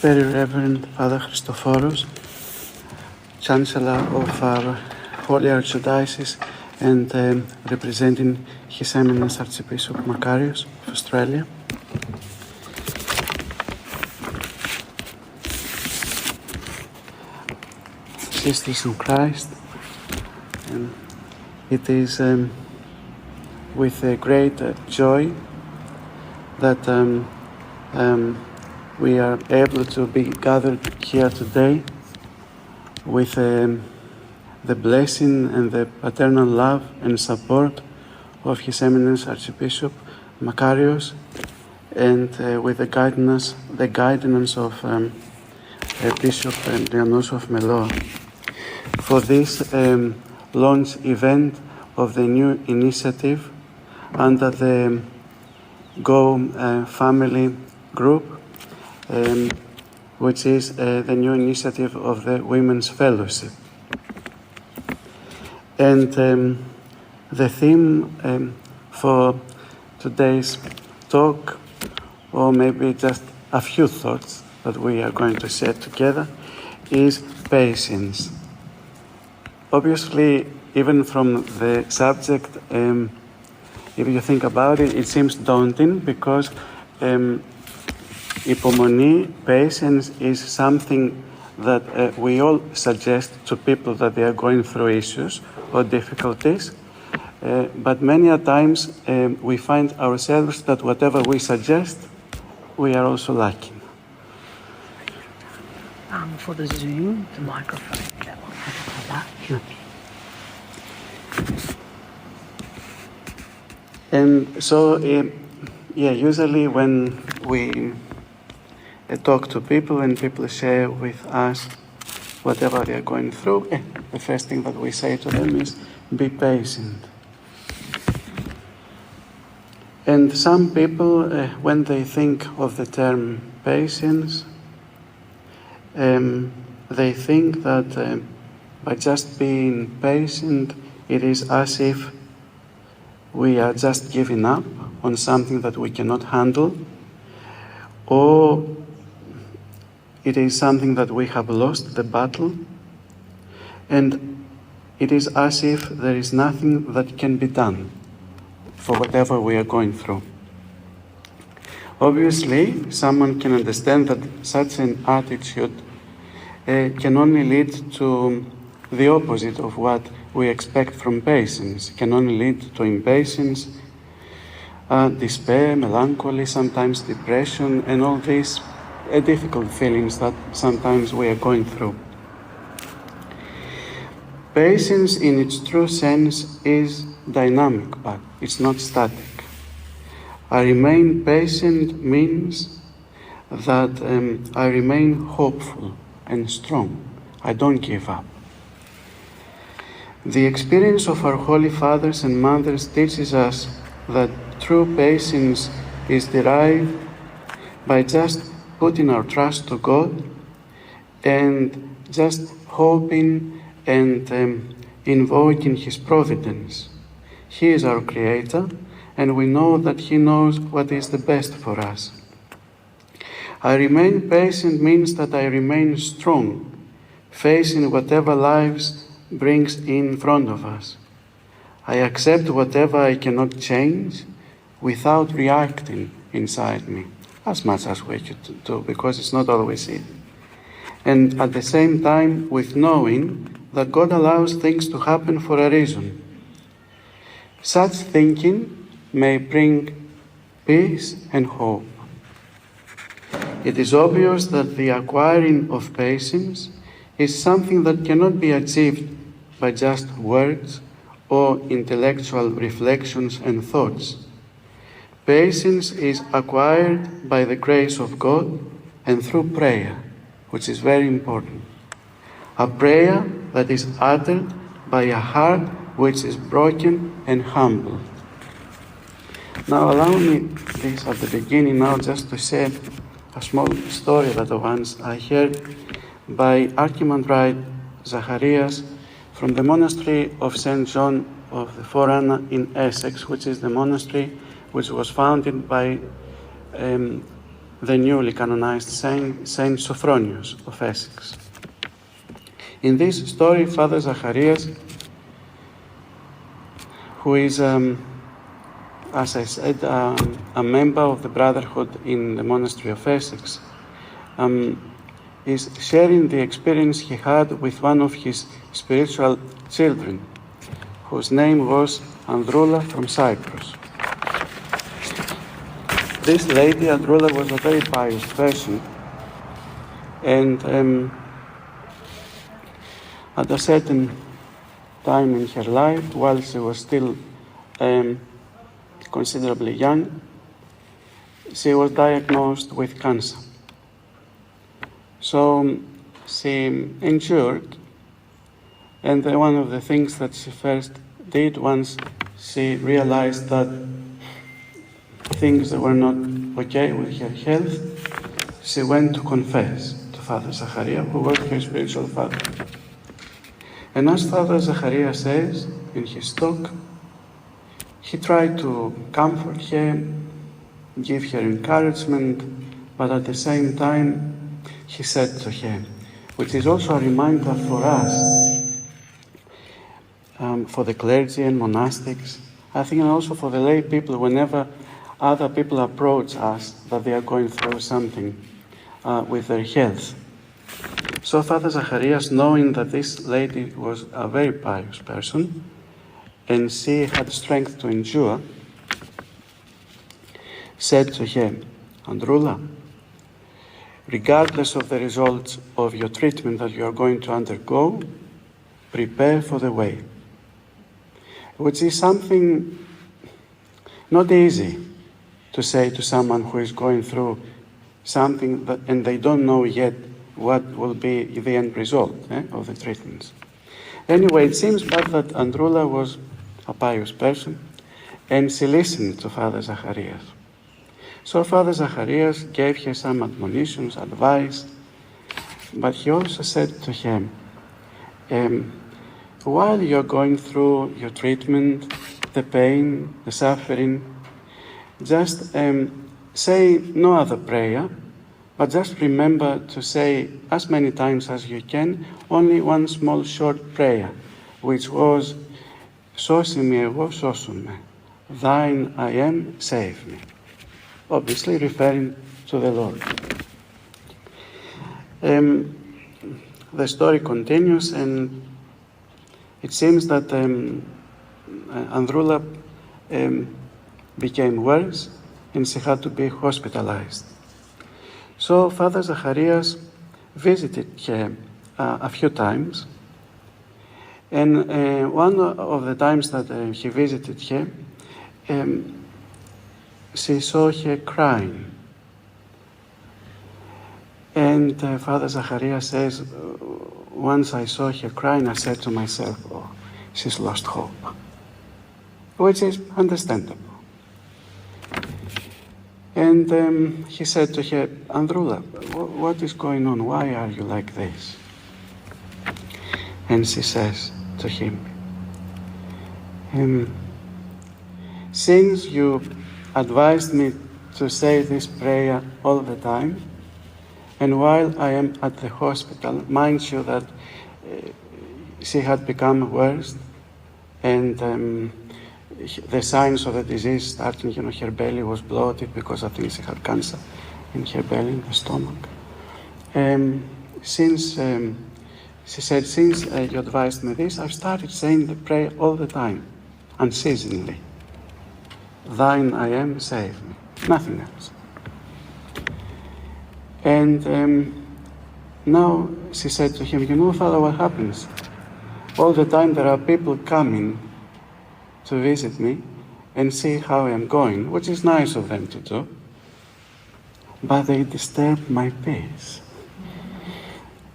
Very Reverend Father Christophorus, Chancellor of our Holy Archdiocese and representing His Eminence Archbishop Macarius of Australia. Sisters in Christ, it is with a great joy that we are able to be gathered here today with the blessing and the paternal love and support of His Eminence Archbishop Macarius, and with the guidance of Bishop Ieronymos of Meloa for this launch event of the new initiative under the Go Family Group, which is the new initiative of the Women's Fellowship. And the theme for today's talk, or maybe just a few thoughts that we are going to share together, is patience. Obviously, even from the subject, if you think about it, it seems daunting because Υπομονή, patience, is something that we all suggest to people that they are going through issues or difficulties, but many a times we find ourselves that whatever we suggest, we are also lacking. For the Zoom, the microphone. And so, usually when we talk to people and people share with us whatever they are going through, the first thing that we say to them is, be patient. And some people, when they think of the term patience, they think that by just being patient, it is as if we are just giving up on something that we cannot handle, or it is something that we have lost the battle, and it is as if there is nothing that can be done for whatever we are going through. Obviously, someone can understand that such an attitude can only lead to the opposite of what we expect from patience. It can only lead to impatience, despair, melancholy, sometimes depression, and all these difficult feelings that sometimes we are going through. Patience in its true sense is dynamic, but it's not static. I remain patient means that I remain hopeful and strong. I don't give up. The experience of our Holy Fathers and Mothers teaches us that true patience is derived by just putting our trust to God and just hoping and invoking His providence. He is our Creator, and we know that He knows what is the best for us. I remain patient means that I remain strong, facing whatever life brings in front of us. I accept whatever I cannot change without reacting inside me, as much as we could do, because it's not always easy. And at the same time, with knowing that God allows things to happen for a reason. Such thinking may bring peace and hope. It is obvious that the acquiring of patience is something that cannot be achieved by just words or intellectual reflections and thoughts. Patience is acquired by the grace of God and through prayer, which is very important. A prayer that is uttered by a heart which is broken and humble. Now allow me this at the beginning now just to share a small story that once I heard by Archimandrite Zacharias from the monastery of St. John of the Forerunner in Essex, which is the monastery which was founded by the newly canonized Saint Sophronius of Essex. In this story, Father Zacharias, who is, as I said, a member of the Brotherhood in the monastery of Essex, is sharing the experience he had with one of his spiritual children, whose name was Androula from Cyprus. This lady, Androula, was a very pious person, and at a certain time in her life, while she was still considerably young, she was diagnosed with cancer. So she endured, and one of the things that she first did once she realized that things that were not okay with her health, she went to confess to Father Zacharias, who was her spiritual father. And as Father Zacharias says in his talk, he tried to comfort her, give her encouragement, but at the same time, he said to her, which is also a reminder for us, for the clergy and monastics, I think, and also for the lay people, whenever other people approach us that they are going through something with their health. So Father Zacharias, knowing that this lady was a very pious person, and she had strength to endure, said to her, Androula, regardless of the results of your treatment that you are going to undergo, prepare for the way. Which is something not easy to say to someone who is going through something that, and they don't know yet what will be the end result of the treatments. Anyway, it seems but that Androula was a pious person, and she listened to Father Zacharias. So Father Zacharias gave her some admonitions, advice, but he also said to him, while you're going through your treatment, the pain, the suffering, just say no other prayer, but just remember to say as many times as you can, only one small short prayer, which was, Σώσε με εγώ, σώσομαι. Thine I am, save me. Obviously referring to the Lord. The story continues, and it seems that Androula became worse, and she had to be hospitalized. So Father Zacharias visited her a few times, and one of the times that he visited her, she saw her crying. And Father Zacharias says, once I saw her crying, I said to myself, oh, she's lost hope. Which is understandable. And he said to her, Androula, what is going on? Why are you like this? And she says to him, since you advised me to say this prayer all the time, and while I am at the hospital, mind you that she had become worse, and the signs of the disease starting, her belly was bloated because I think she had cancer in her belly, in the stomach. She said, since you advised me this, I've started saying the prayer all the time, unceasingly. Thine I am, save me. Nothing else. And now she said to him, Father, what happens? All the time there are people coming to visit me and see how I am going, which is nice of them to do, but they disturb my peace.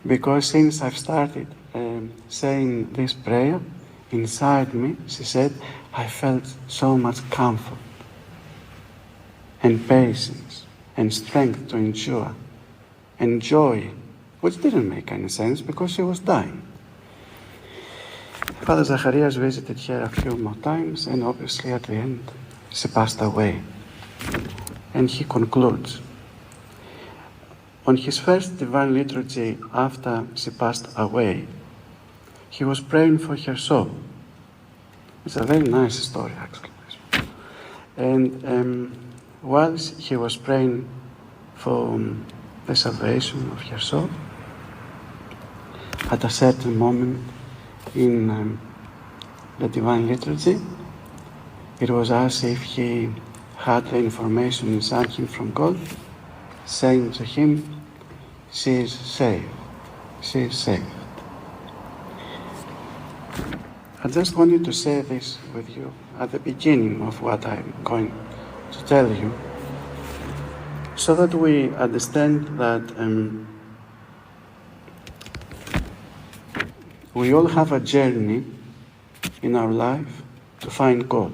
Because since I've started saying this prayer, inside me, she said, I felt so much comfort and patience and strength to endure and joy, which didn't make any sense because she was dying. Father Zacharias visited her a few more times, and obviously at the end she passed away. And he concludes, On his first divine liturgy after she passed away, he was praying for her soul. It's a very nice story, actually. And whilst he was praying for the salvation of her soul, at a certain moment in the divine liturgy, it was as if he had the information inside him from God, saying to him, she is saved, she is saved. I just wanted to say this with you at the beginning of what I'm going to tell you, so that we understand that we all have a journey in our life to find God,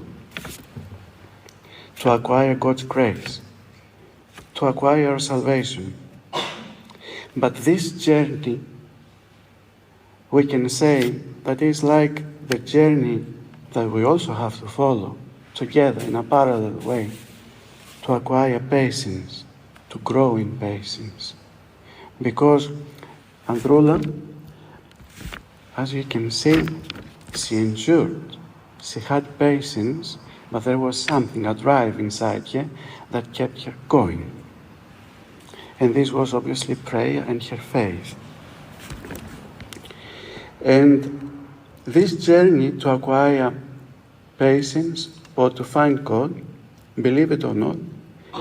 to acquire God's grace, to acquire our salvation. But this journey, we can say that is like the journey that we also have to follow together in a parallel way, to acquire patience, to grow in patience. Because Androula, as you can see, she endured. She had patience, but there was something, a drive inside her that kept her going. And this was obviously prayer and her faith. And this journey to acquire patience or to find God, believe it or not,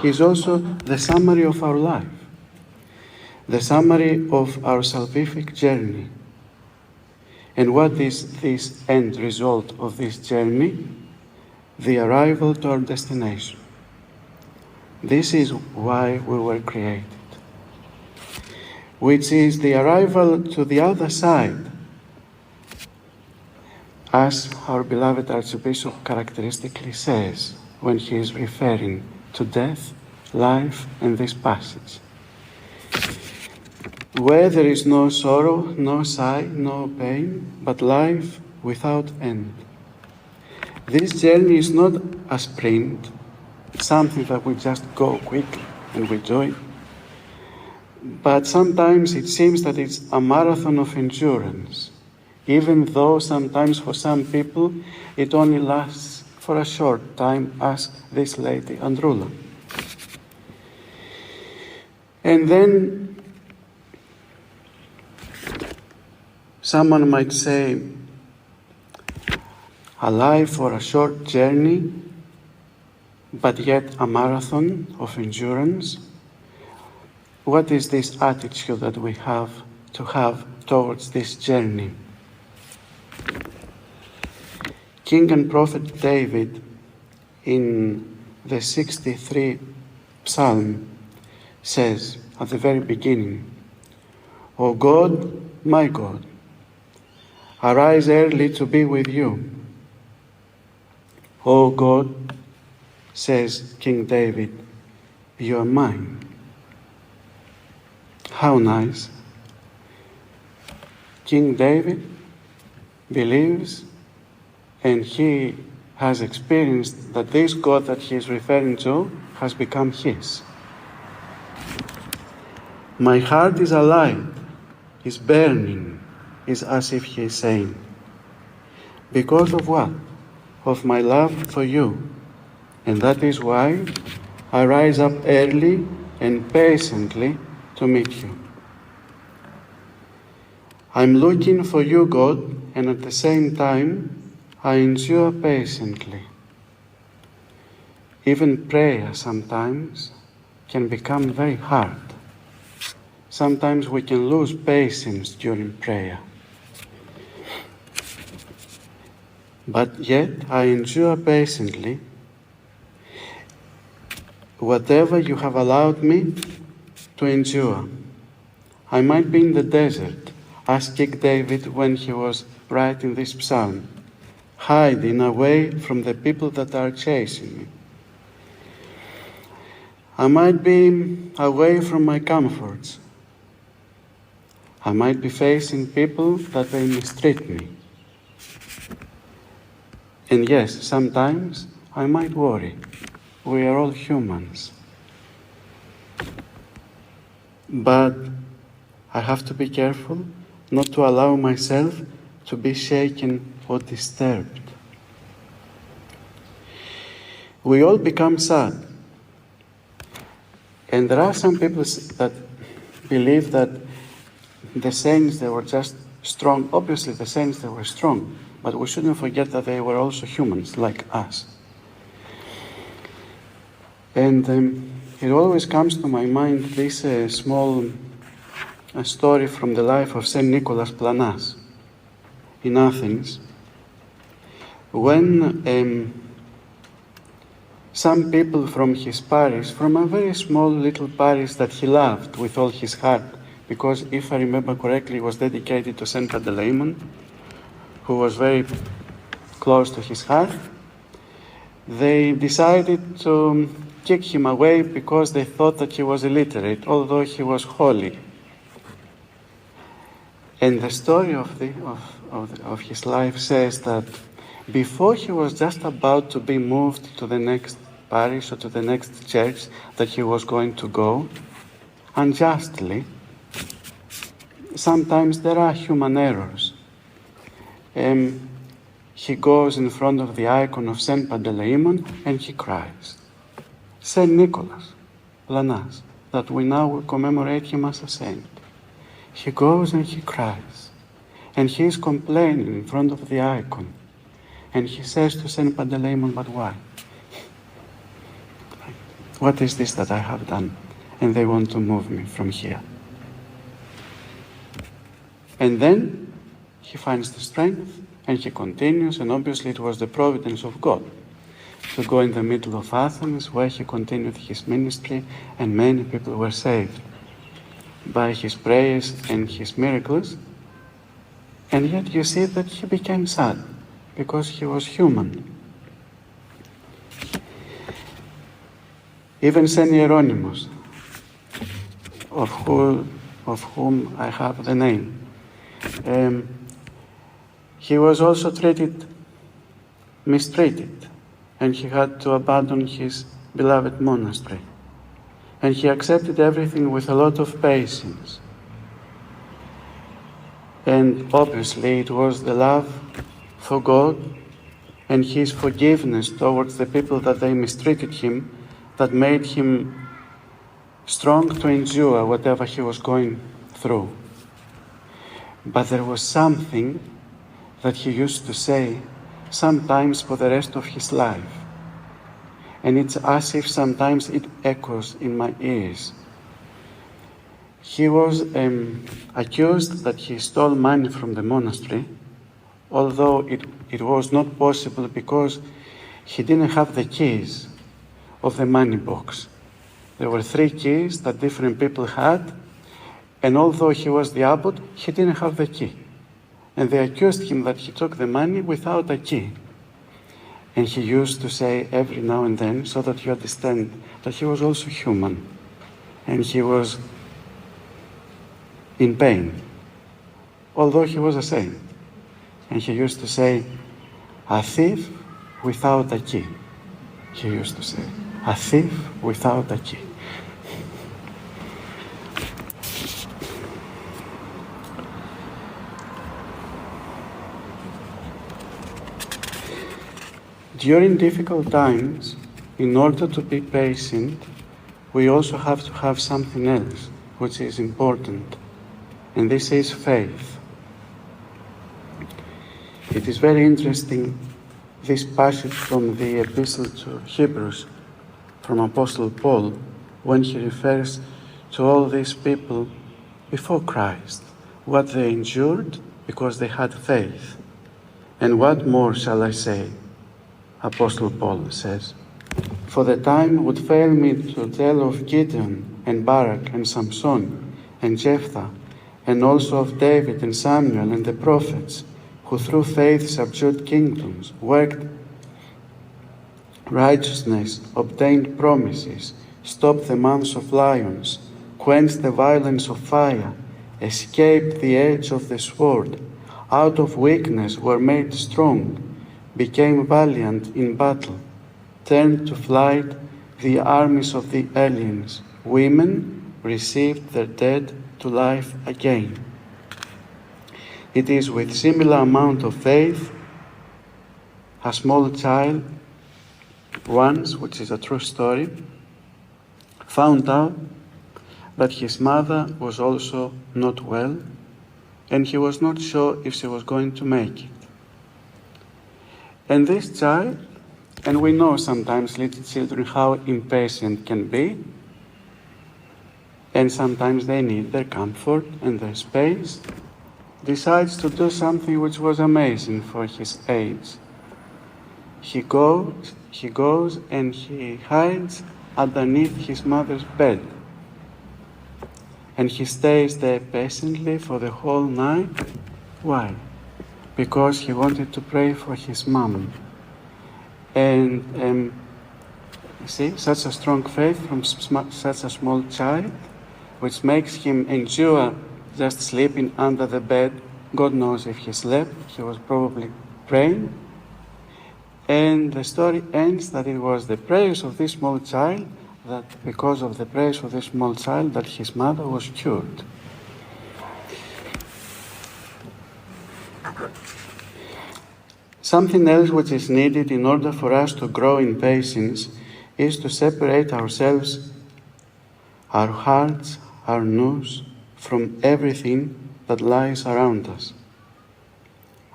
is also the summary of our life, the summary of our salvific journey. And what is this end result of this journey? The arrival to our destination. This is why we were created, which is the arrival to the other side, as our beloved Archbishop characteristically says when he is referring to death, life, and this passage. Where there is no sorrow, no sigh, no pain, but life without end. This journey is not a sprint, something that we just go quickly and we do it. But sometimes it seems that it's a marathon of endurance, even though sometimes for some people it only lasts for a short time, as this lady Androula. And then someone might say, a life or a short journey, but yet a marathon of endurance. What is this attitude that we have to have towards this journey? King and Prophet David, in the 63rd Psalm, says at the very beginning, O God, my God, arise early to be with you. O God, says King David, you are mine. How nice. King David believes, and he has experienced that this God that he is referring to has become his. My heart is alive, is burning, is as if he is saying. Because of what? Of my love for you. And that is why I rise up early and patiently to meet you. I'm looking for you, God, and at the same time, I endure patiently. Even prayer sometimes can become very hard. Sometimes we can lose patience during prayer. But yet I endure patiently whatever you have allowed me to endure. I might be in the desert, as King David when he was writing this psalm, hiding away from the people that are chasing me. I might be away from my comforts. I might be facing people that they mistreat me. And yes, sometimes I might worry. We are all humans. but I have to be careful not to allow myself to be shaken or disturbed. We all become sad. And there are some people that believe that the saints, they were just strong. Obviously, the saints, they were strong. But we shouldn't forget that they were also humans, like us. And it always comes to my mind this small story from the life of Saint Nicholas Planas in Athens, when some people from his parish, from a very small little parish that he loved with all his heart, because if I remember correctly, it was dedicated to Saint Panteleimon, who was very close to his heart, they decided to kick him away because they thought that he was illiterate, although he was holy. And the story of his life says that before he was just about to be moved to the next parish or to the next church that he was going to go, unjustly, sometimes there are human errors. He goes in front of the icon of Saint Panteleimon and he cries. Saint Nicholas Planas, that we now will commemorate him as a saint. He goes and he cries. And he is complaining in front of the icon. And he says to Saint Panteleimon, but why? What is this that I have done? And they want to move me from here. And then he finds the strength and he continues, and obviously it was the providence of God to go in the middle of Athens, where he continued his ministry, and many people were saved by his prayers and his miracles. And yet you see that he became sad because he was human. Even Saint Ieronymos, of whom I have the name, he was also mistreated, and he had to abandon his beloved monastery. And he accepted everything with a lot of patience. And obviously it was the love for God and his forgiveness towards the people that they mistreated him that made him strong to endure whatever he was going through. But there was something that he used to say sometimes for the rest of his life. And it's as if sometimes it echoes in my ears. He was accused that he stole money from the monastery, although it was not possible because he didn't have the keys of the money box. There were 3 keys that different people had, and although he was the abbot, he didn't have the key. And they accused him that he took the money without a key. And he used to say every now and then, so that you understand that he was also human. And he was in pain, although he was a saint. And he used to say, a thief without a key. He used to say, a thief without a key. During difficult times, in order to be patient, we also have to have something else, which is important, and this is faith. It is very interesting, this passage from the Epistle to Hebrews, from Apostle Paul, when he refers to all these people before Christ, what they endured because they had faith. And what more shall I say? Apostle Paul says, for the time would fail me to tell of Gideon and Barak and Samson and Jephthah, and also of David and Samuel and the prophets, who through faith subdued kingdoms, worked righteousness, obtained promises, stopped the mouths of lions, quenched the violence of fire, escaped the edge of the sword, out of weakness were made strong, became valiant in battle, turned to flight the armies of the aliens, women received their dead to life again. It is with similar amount of faith a small child once, which is a true story, found out that his mother was also not well, and he was not sure if she was going to make it. And this child, and we know sometimes little children how impatient can be, and sometimes they need their comfort and their space, decides to do something which was amazing for his age. He goes and he hides underneath his mother's bed. And he stays there patiently for the whole night. Why? Because he wanted to pray for his mom. And you see, such a strong faith from such a small child, which makes him endure just sleeping under the bed. God knows if he slept, he was probably praying. And the story ends that it was the prayers of this small child, that because of the prayers of this small child, that his mother was cured. Something else which is needed in order for us to grow in patience is to separate ourselves, our hearts, our nous, from everything that lies around us.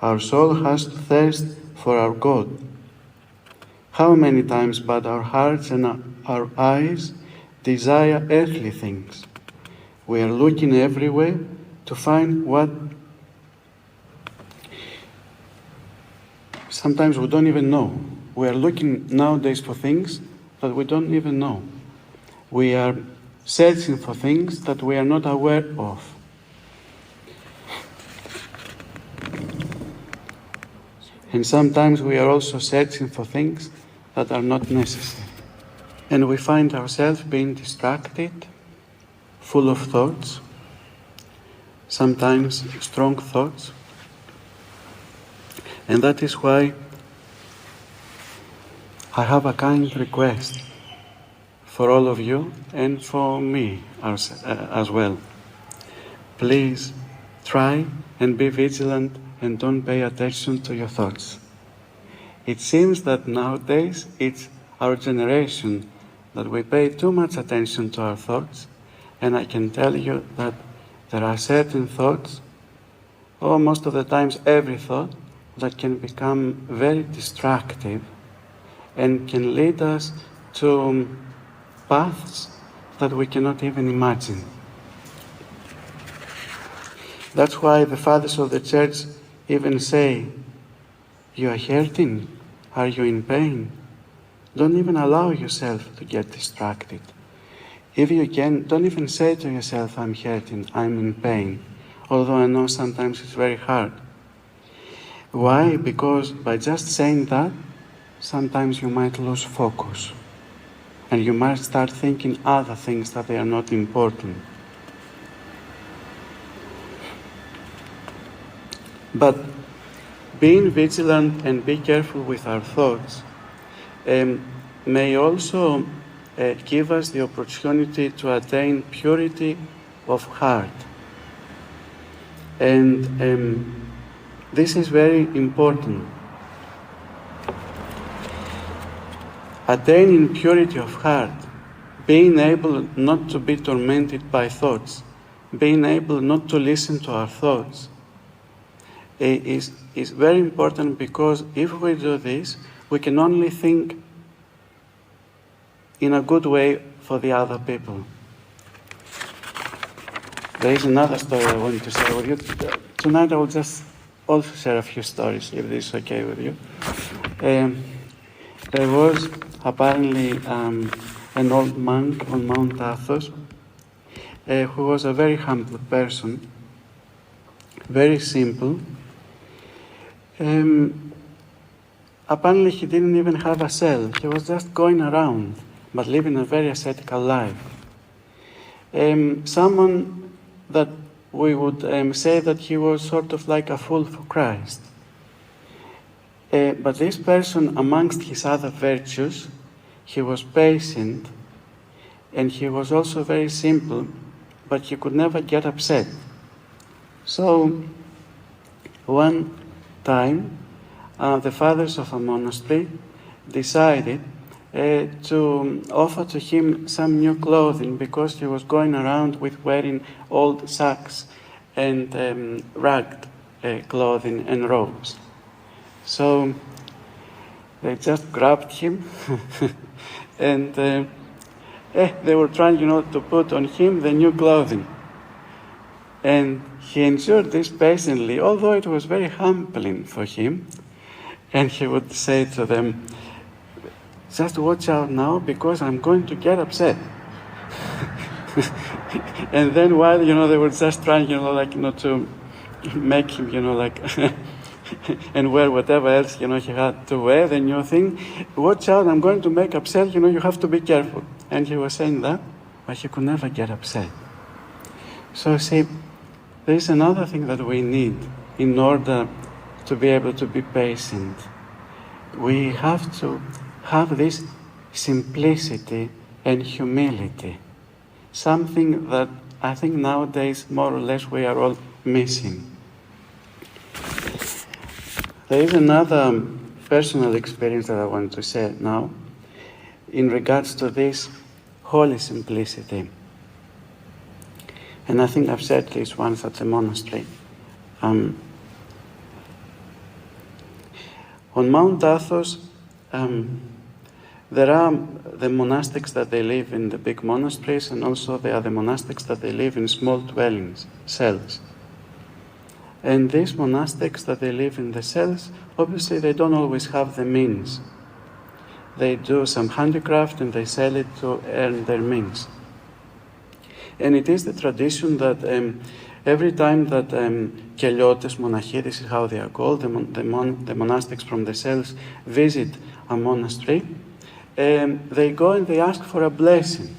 Our soul has to thirst for our God. How many times but our hearts and our eyes desire earthly things? We are looking everywhere to find what sometimes we don't even know. We are looking nowadays for things that we don't even know. We are searching for things that we are not aware of. And sometimes we are also searching for things that are not necessary. And we find ourselves being distracted, full of thoughts, sometimes strong thoughts. And that is why I have a kind request for all of you and for me as well. Please try and be vigilant and don't pay attention to your thoughts. It seems that nowadays it's our generation that we pay too much attention to our thoughts, and I can tell you that there are certain thoughts, or most of the times every thought, that can become very destructive and can lead us to paths that we cannot even imagine. That's why the fathers of the church even say, you are hurting? Are you in pain? Don't even allow yourself to get distracted. If you can, don't even say to yourself, I'm hurting, I'm in pain. Although I know sometimes it's very hard. Why? Because by just saying that, sometimes you might lose focus. And you might start thinking other things that they are not important. But being vigilant and be careful with our thoughts may also give us the opportunity to attain purity of heart. And this is very important. Attaining purity of heart, being able not to be tormented by thoughts, being able not to listen to our thoughts, is very important, because if we do this, we can only think in a good way for the other people. There is another story I want to share with you. Tonight I will just also share a few stories, if this is okay with you. There was apparently an old monk on Mount Athos who was a very humble person, very simple. Apparently he didn't even have a cell. He was just going around, but living a very ascetical life. Someone that we would say that he was sort of like a fool for Christ. But this person, amongst his other virtues, he was patient, and he was also very simple, but he could never get upset. So one time, the fathers of a monastery decided to offer to him some new clothing, because he was going around with wearing old sacks and ragged clothing and robes. So they just grabbed him and they were trying, to put on him the new clothing. And he endured this patiently, although it was very humbling for him. And he would say to them, just watch out now, because I'm going to get upset. And then while, they were just trying, to make him, and wear whatever else, he had to wear, the new thing. Watch out, I'm going to make upset, you have to be careful. And he was saying that, but he could never get upset. So see, there is another thing that we need in order to be able to be patient. We have to have this simplicity and humility, something that I think nowadays more or less we are all missing. There is another personal experience that I want to share now in regards to this holy simplicity. And I think I've said this once at the monastery. On Mount Athos, there are the monastics that they live in the big monasteries, and also there are the monastics that they live in small dwellings, cells. And these monastics that they live in the cells, obviously they don't always have the means. They do some handicraft and they sell it to earn their means. And it is the tradition that every time that keliotes, monachis, this is how they are called, the monastics from the cells visit a monastery, they go and they ask for a blessing.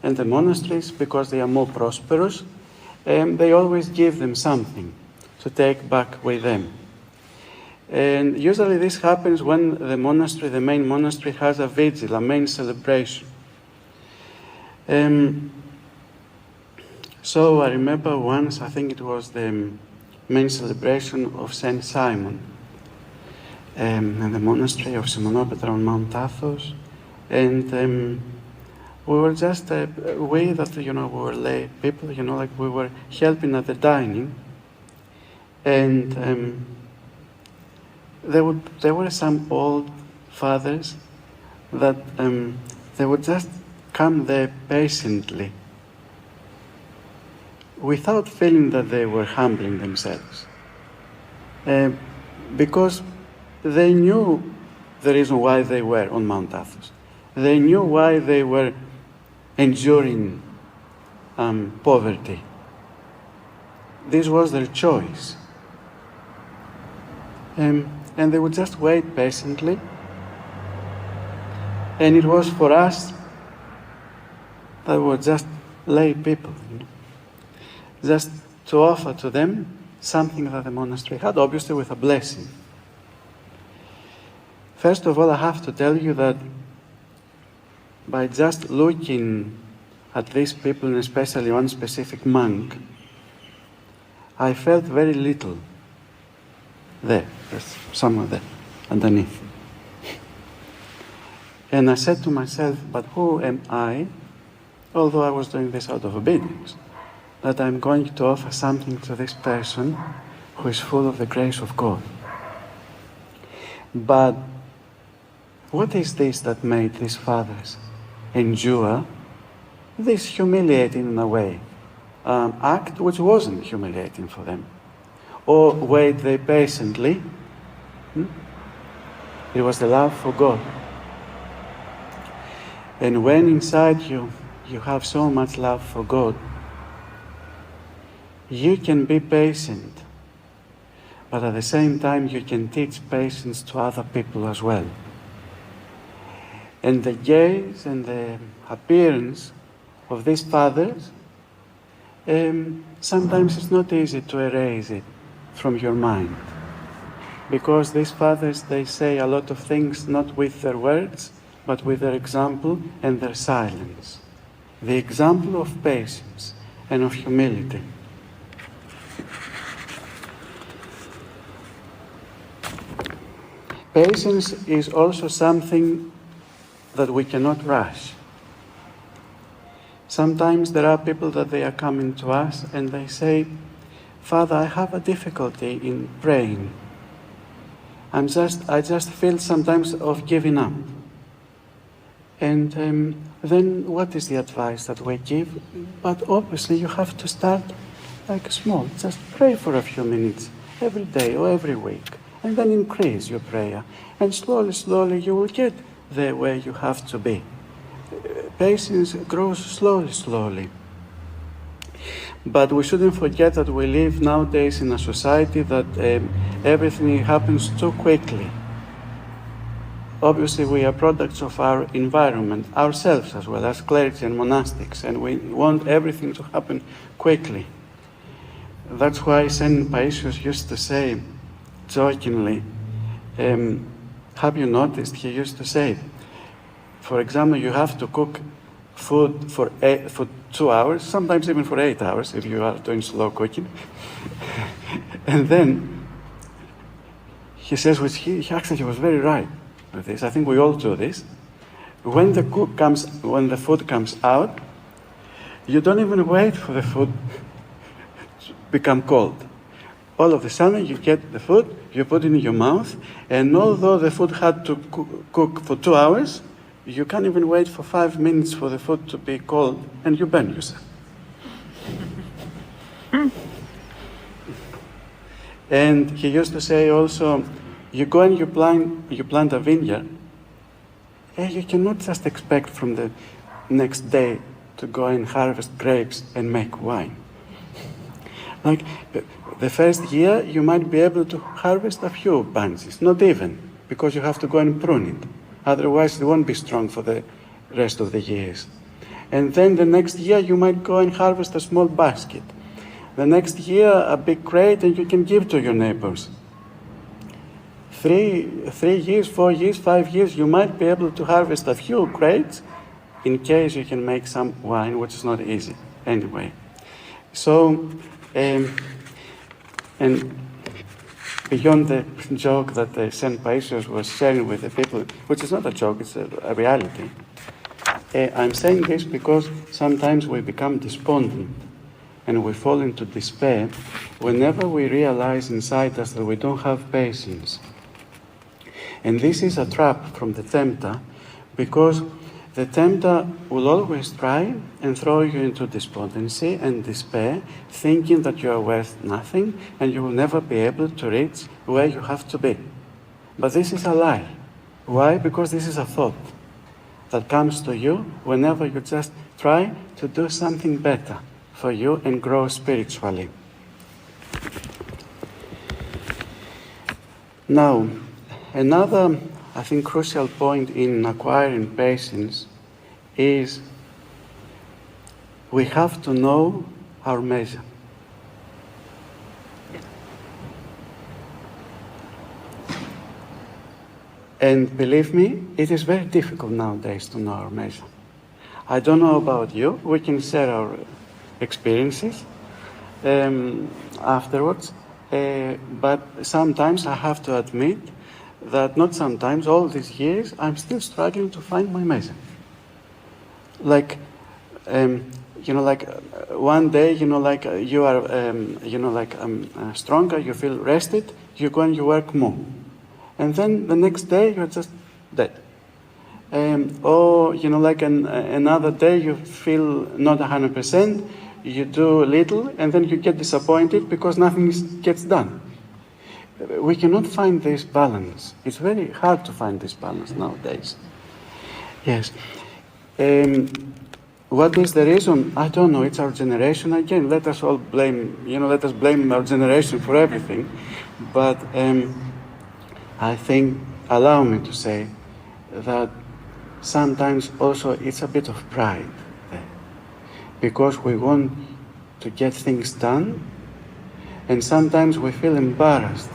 And the monasteries, because they are more prosperous, they always give them something to take back with them. And usually this happens when the monastery, the main monastery, has a vigil, a main celebration. So I remember once, I think it was the main celebration of Saint Simon in the monastery of Simonopetra on Mount Athos. And we were just, we were lay people, we were helping at the dining. And there were some old fathers that they would just come there patiently, without feeling that they were humbling themselves, because they knew the reason why they were on Mount Athos. They knew why they were enduring poverty. This was their choice. And they would just wait patiently. And it was for us that were just lay people, just to offer to them something that the monastery had, obviously with a blessing. First of all, I have to tell you that by just looking at these people, and especially one specific monk, I felt very little there. There's somewhere there, underneath. And I said to myself, but who am I, although I was doing this out of obedience, that I'm going to offer something to this person who is full of the grace of God? But what is this that made these fathers endure this humiliating, in a way, act which wasn't humiliating for them? Or wait they patiently? It was the love for God. And when inside you have so much love for God, you can be patient, but at the same time you can teach patience to other people as well. And the gaze and the appearance of these fathers, sometimes it's not easy to erase it from your mind, because these fathers, they say a lot of things not with their words, but with their example and their silence. the example of patience and of humility. Patience is also something that we cannot rush. Sometimes there are people that they are coming to us and they say, Father, I have a difficulty in praying. I just feel sometimes of giving up. And then what is the advice that we give? But obviously you have to start like small. Just pray for a few minutes every day or every week. And then increase your prayer. And slowly, slowly you will get there where you have to be. Patience grows slowly, slowly. But we shouldn't forget that we live nowadays in a society that everything happens too quickly. Obviously, we are products of our environment, ourselves as well as clerics and monastics, and we want everything to happen quickly. That's why Saint Paisios used to say, jokingly, have you noticed, he used to say, for example, you have to cook food for 2 hours, sometimes even for 8 hours if you are doing slow cooking. And then he says, which he actually was very right with this, I think we all do this, when the food comes out, you don't even wait for the food to become cold. All of a sudden you get the food, you put it in your mouth, and although the food had to cook for 2 hours, you can't even wait for 5 minutes for the food to be cold, and you burn yourself. And he used to say also, you go and you plant a vineyard, and you cannot just expect from the next day to go and harvest grapes and make wine. Like, the first year you might be able to harvest a few bunches, not even, because you have to go and prune it. Otherwise, it won't be strong for the rest of the years. And then the next year, you might go and harvest a small basket. The next year, a big crate, and you can give to your neighbors. 3 years, 4 years, 5 years, you might be able to harvest a few crates in case you can make some wine, which is not easy anyway. So, and beyond the joke that St. Paisios was sharing with the people, which is not a joke, it's a reality. I'm saying this because sometimes we become despondent and we fall into despair whenever we realize inside us that we don't have patience. And this is a trap from the tempter, because the tempter will always try and throw you into despondency and despair, thinking that you are worth nothing and you will never be able to reach where you have to be. But this is a lie. Why? Because this is a thought that comes to you whenever you just try to do something better for you and grow spiritually. Now, another, I think, crucial point in acquiring patience is we have to know our measure. And believe me, it is very difficult nowadays to know our measure. I don't know about you. We can share our experiences afterwards. But sometimes I have to admit that not sometimes, all these years, I'm still struggling to find my measure. Like, one day, you are, stronger, you feel rested, you go and you work more. And then the next day, you're just dead. Or, another day, you feel not 100%, you do little, and then you get disappointed because nothing gets done. We cannot find this balance. It's very hard to find this balance nowadays. Yes. What is the reason? I don't know. It's our generation again. Let us all blame, let us blame our generation for everything. But I think, allow me to say that sometimes also it's a bit of pride there. Because we want to get things done, and sometimes we feel embarrassed,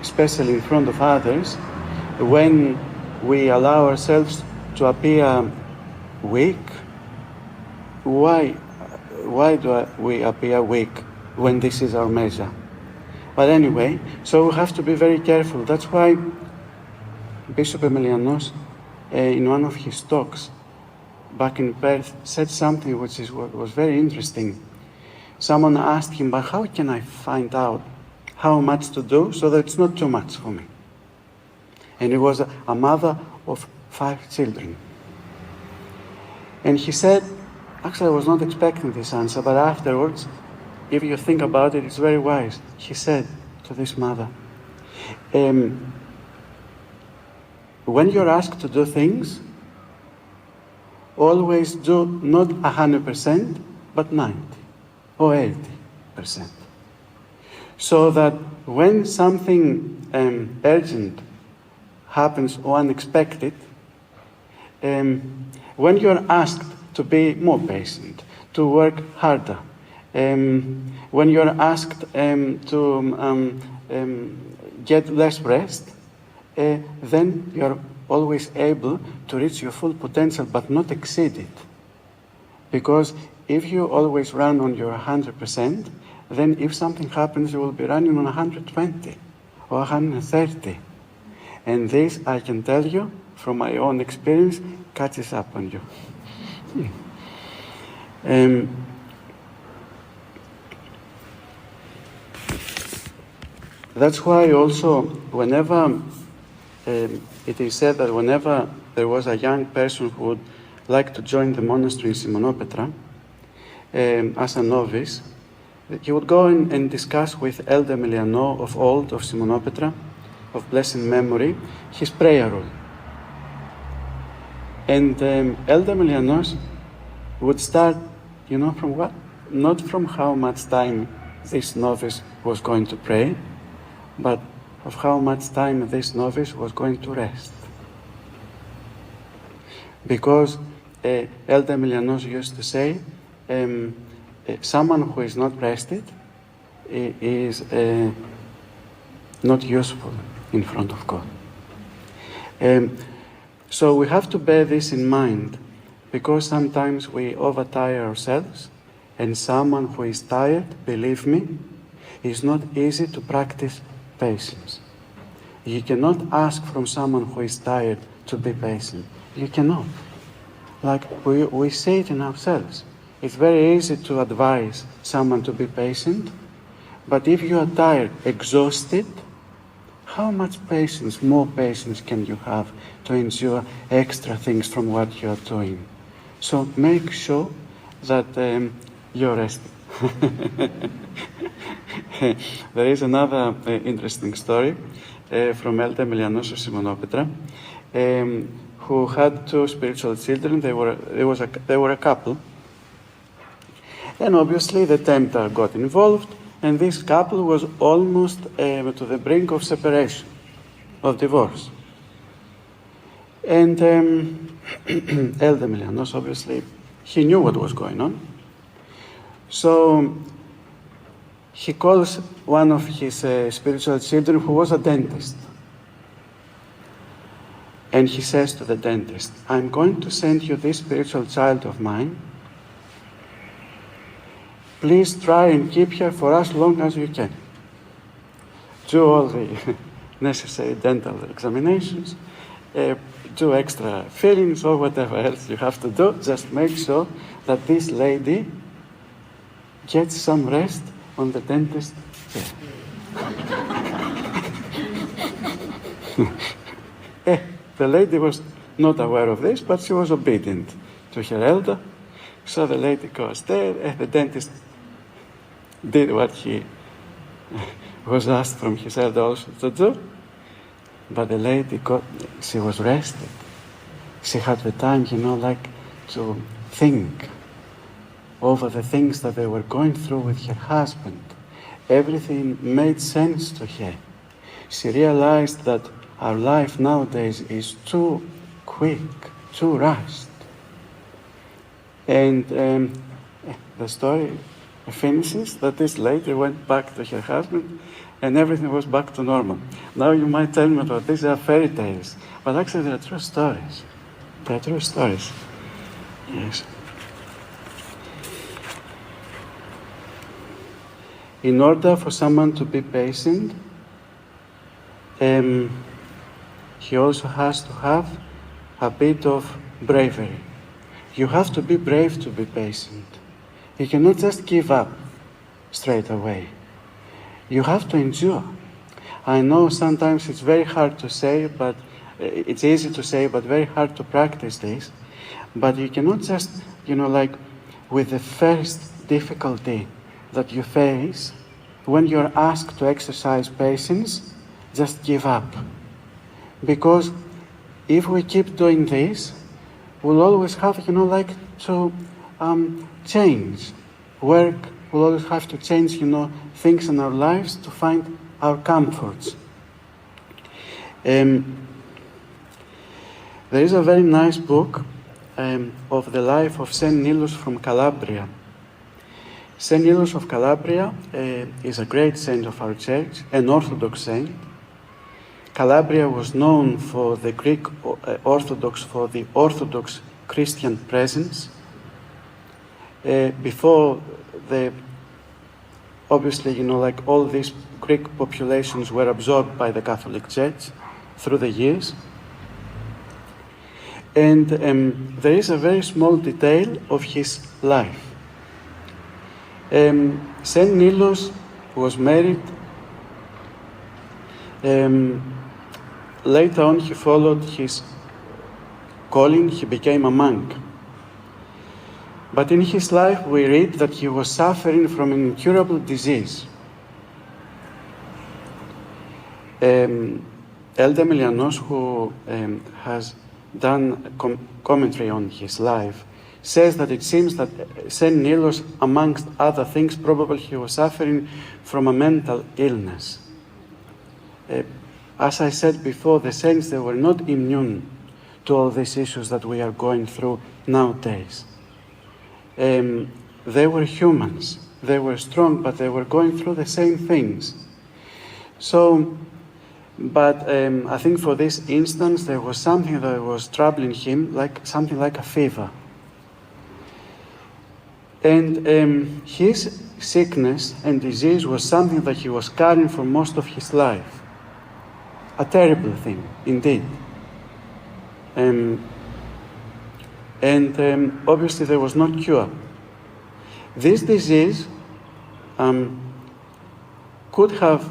especially in front of others, when we allow ourselves to appear weak why do we appear weak when this is our measure? But anyway, so we have to be very careful. That's why Bishop Emilianos, in one of his talks back in Perth, said something which was very interesting. Someone asked him, but how can I find out how much to do so that it's not too much for me? And he was a mother of 5 children. And he said, actually I was not expecting this answer, but afterwards, if you think about it, it's very wise. He said to this mother, when you're asked to do things, always do not 100%, but 90 or 80%. So that when something urgent happens or unexpected, when you're asked to be more patient, to work harder, when you're asked to get less rest, then you're always able to reach your full potential but not exceed it. Because if you always run on your 100%, then if something happens, you will be running on 120 or 130. And this, I can tell you, from my own experience, catches up on you. That's why also, whenever it is said that whenever there was a young person who would like to join the monastery in Simonopetra as a novice, he would go and discuss with Elder Emiliano of old, of Simonopetra, of blessed memory, his prayer rule. And Elder Emilianos would start, you know, from what? Not from how much time this novice was going to pray, but of how much time this novice was going to rest. Because Elder Emilianos used to say, someone who is not rested is not useful in front of God. So we have to bear this in mind, because sometimes we overtire ourselves, and someone who is tired, believe me, is not easy to practice patience. You cannot ask from someone who is tired to be patient. You cannot. Like we say it in ourselves. It's very easy to advise someone to be patient, but if you are tired, exhausted, how much patience, more patience can you have to endure extra things from what you are doing? So make sure that you're resting. There is another interesting story from Elder Emilianos of Simonopetra, who had 2 spiritual children. They were a couple. And obviously the tempter got involved, and this couple was almost to the brink of separation, of divorce. And Elder Emilianos, obviously, he knew what was going on. So he calls one of his spiritual children, who was a dentist. And he says to the dentist, I'm going to send you this spiritual child of mine. Please try and keep her for as long as you can. Do all the necessary dental examinations, do extra fillings or whatever else you have to do. Just make sure that this lady gets some rest on the dentist chair. The lady was not aware of this, but she was obedient to her elder. So the lady goes there, the dentist did what he was asked from his elder also to do. But the lady she was rested. She had the time, like to think over the things that they were going through with her husband. Everything made sense to her. She realized that our life nowadays is too quick, too rushed. And the story finishes that this lady went back to her husband and everything was back to normal. Now you might tell me that these are fairy tales, but actually they are true stories. They are true stories. Yes. In order for someone to be patient, he also has to have a bit of bravery. You have to be brave to be patient. You cannot just give up straight away. You have to endure. I know sometimes it's very hard to say, but it's easy to say, but very hard to practice this. But you cannot just, like with the first difficulty that you face, when you're asked to exercise patience, just give up. Because if we keep doing this, we'll always have, to change. Work, we'll always have to change, things in our lives to find our comforts. There is a very nice book of the life of Saint Nilus from Calabria. Saint Nilus of Calabria is a great saint of our church, an Orthodox saint. Calabria was known for the Greek Orthodox, for the Orthodox Christian presence. Before obviously, all these Greek populations were absorbed by the Catholic Church through the years. And there is a very small detail of his life. Saint Nilus was married. Later on, he followed his calling, he became a monk. But in his life, we read that he was suffering from an incurable disease. Elder Emilianos, who has done commentary on his life, says that it seems that Saint Nilus, amongst other things, probably he was suffering from a mental illness. As I said before, the saints, they were not immune to all these issues that we are going through nowadays. They were humans. They were strong, but they were going through the same things. So, but I think for this instance, there was something that was troubling him, something like a fever. And his sickness and disease was something that he was carrying for most of his life. A terrible thing, indeed. And obviously there was no cure. This disease could have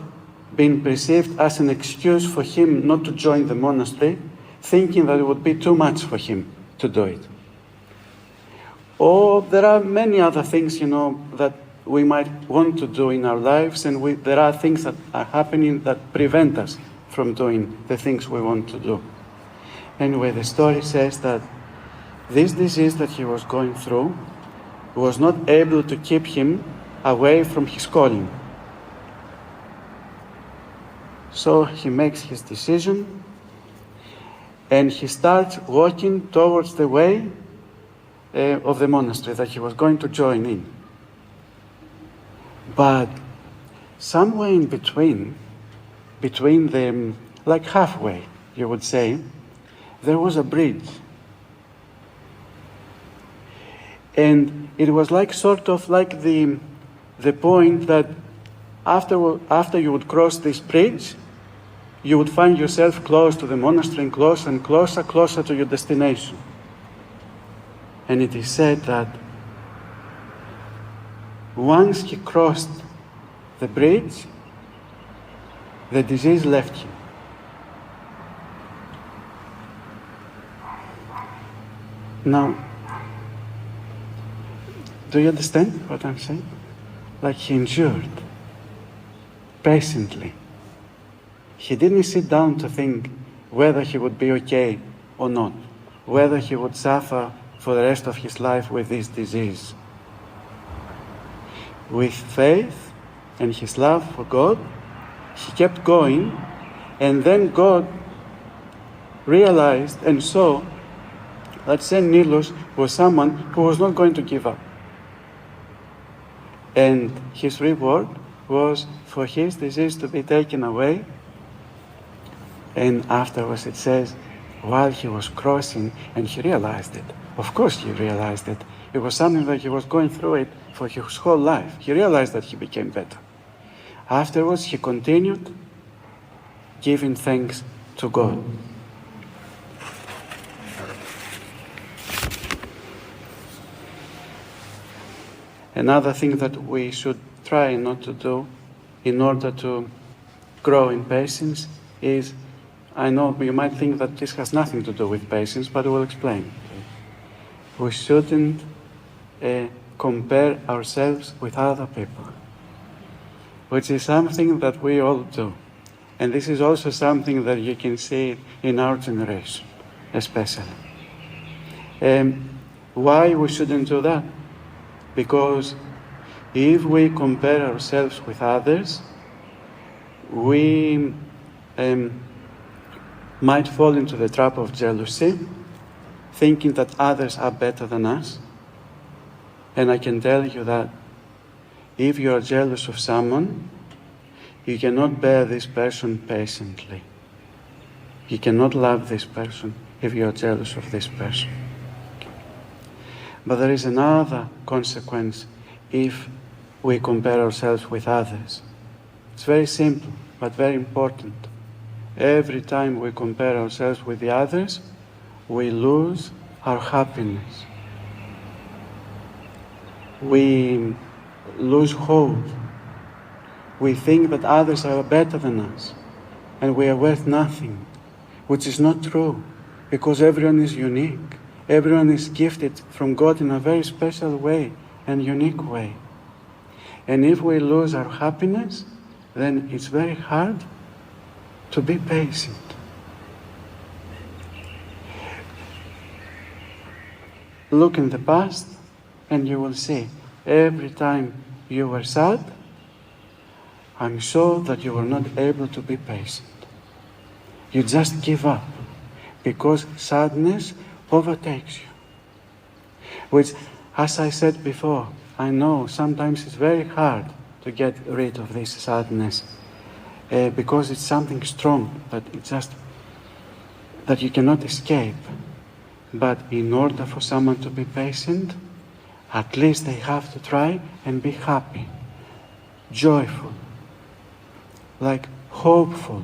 been perceived as an excuse for him not to join the monastery, thinking that it would be too much for him to do it. Or there are many other things, that we might want to do in our lives, and there are things that are happening that prevent us from doing the things we want to do. Anyway, the story says that this disease that he was going through was not able to keep him away from his calling. So he makes his decision and he starts walking towards the way of the monastery that he was going to join in. But somewhere in between them, like halfway, you would say, there was a bridge. And it was sort of like the point that after you would cross this bridge, you would find yourself close to the monastery and closer to your destination. And it is said that once he crossed the bridge, the disease left him. Now, do you understand what I'm saying? He endured patiently. He didn't sit down to think whether he would be okay or not, whether he would suffer for the rest of his life with this disease. With faith and his love for God, he kept going, and then God realized and saw that Saint Nilus was someone who was not going to give up. And his reward was for his disease to be taken away. And afterwards it says, while he was crossing, and he realized it. Of course he realized it. It was something that he was going through it for his whole life. He realized that he became better. Afterwards, he continued giving thanks to God. Another thing that we should try not to do in order to grow in patience is, I know you might think that this has nothing to do with patience, but I will explain. We shouldn't compare ourselves with other people, which is something that we all do. And this is also something that you can see in our generation, especially. Why we shouldn't do that? Because if we compare ourselves with others, we might fall into the trap of jealousy, thinking that others are better than us. And I can tell you that if you are jealous of someone, you cannot bear this person patiently. You cannot love this person if you are jealous of this person. But there is another consequence if we compare ourselves with others. It's very simple, but very important. Every time we compare ourselves with the others, we lose our happiness. We lose hope. We think that others are better than us, and we are worth nothing, which is not true, because everyone is unique. Everyone is gifted from God in a very special way and unique way. And if we lose our happiness, then it's very hard to be patient. Look in the past and you will see, every time you were sad, I'm sure that you were not able to be patient. You just give up because sadness overtakes you. Which, as I said before, I know sometimes it's very hard to get rid of this sadness because it's something strong that you cannot escape. But in order for someone to be patient, at least they have to try and be happy, joyful, like hopeful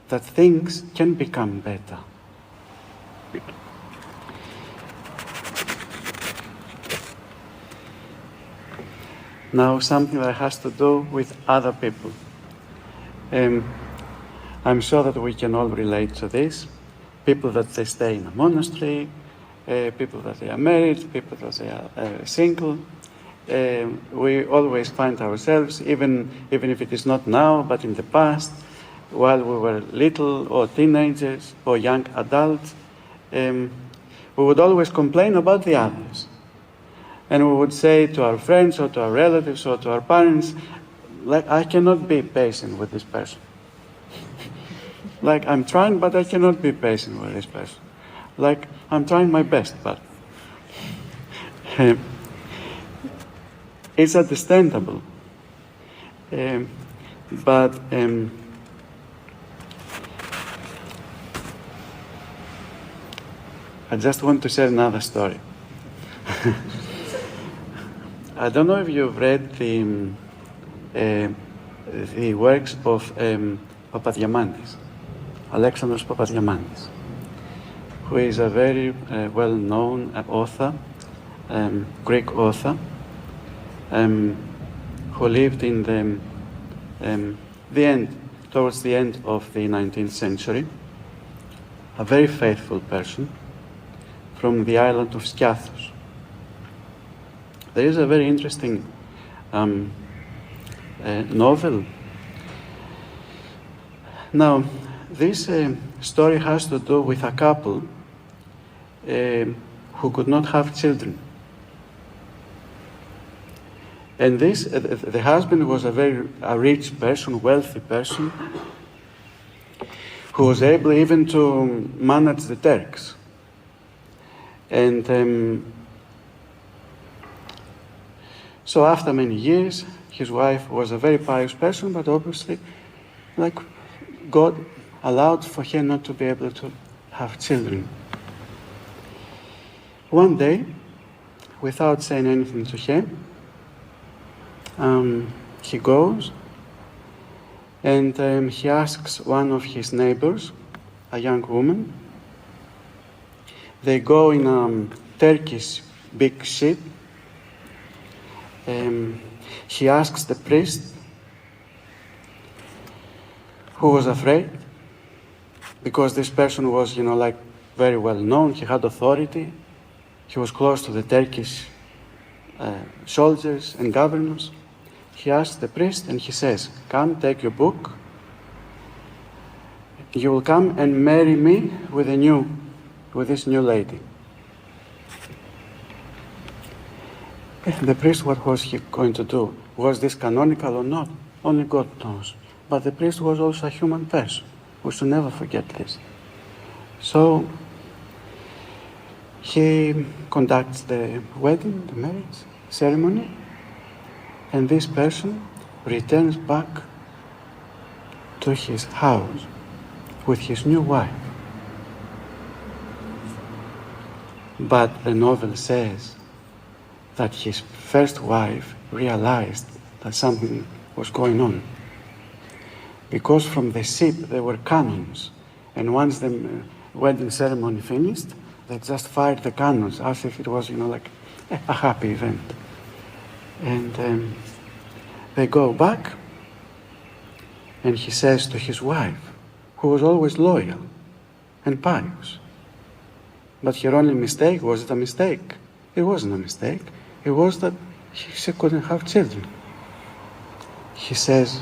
that things can become better. Now, something that has to do with other people. I'm sure that we can all relate to this. People that they stay in a monastery, people that they are married, people that they are single. We always find ourselves, even if it is not now, but in the past, while we were little or teenagers or young adults, we would always complain about the others. And we would say to our friends or to our relatives or to our parents, like, I cannot be patient with this person. Like, I'm trying, but I cannot be patient with this person. Like, I'm trying my best, but it's understandable. But I just want to share another story. I don't know if you've read the works of Papadiamandis, Alexandros Papadiamandis, who is a very well-known author, Greek author, who lived in towards the end of the 19th century, a very faithful person from the island of Skiathos. There is a very interesting novel. Now, this story has to do with a couple who could not have children. And the husband was a rich person, wealthy person, who was able even to manage the Turks. And so after many years, his wife was a very pious person, but obviously, like, God allowed for her not to be able to have children. One day, without saying anything to her, he goes And he asks one of his neighbors, a young woman. They go in a Turkish big ship. He asks the priest, who was afraid, because this person was, like very well known. He had authority. He was close to the Turkish soldiers and governors. He asks the priest and he says, "Come, take your book. You will come and marry me with this new lady." The priest, what was he going to do? Was this canonical or not? Only God knows. But the priest was also a human person. We should never forget this. So he conducts the wedding, the marriage ceremony, and this person returns back to his house with his new wife. But the novel says that his first wife realized that something was going on. Because from the ship there were cannons, and once the wedding ceremony finished, they just fired the cannons as if it was, like a happy event. And they go back, and he says to his wife, who was always loyal and pious, but her only mistake, was it a mistake? It wasn't a mistake. It was that she couldn't have children. He says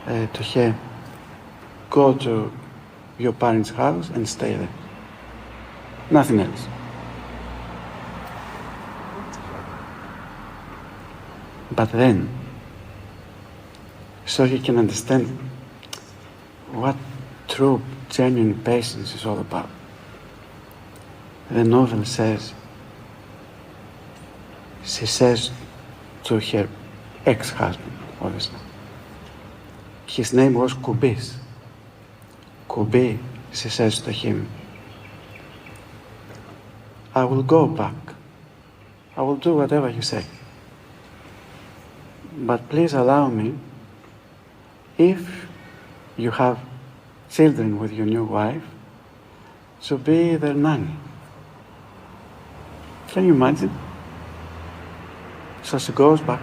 to her, "Go to your parents' house and stay there. Nothing else." But then, so you can understand what true, genuine patience is all about, the novel says, she says to her ex-husband, obviously. His name was Kubis. Kubi, she says to him, "I will go back. I will do whatever you say. But please allow me, if you have children with your new wife, to be their nanny." Can you imagine? So she goes back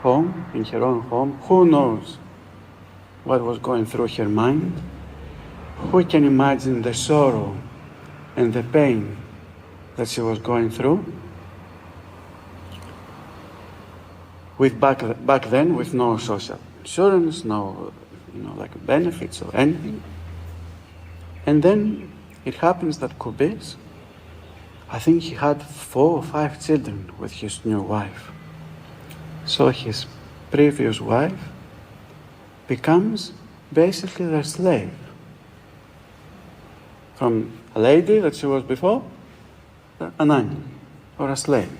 home, in her own home. Who knows what was going through her mind? Who can imagine the sorrow and the pain that she was going through? With back then, with no social insurance, no, benefits or anything. And then it happens that Kubis, I think he had 4 or 5 children with his new wife. So his previous wife becomes basically their slave. From a lady that she was before, a nanny or a slave.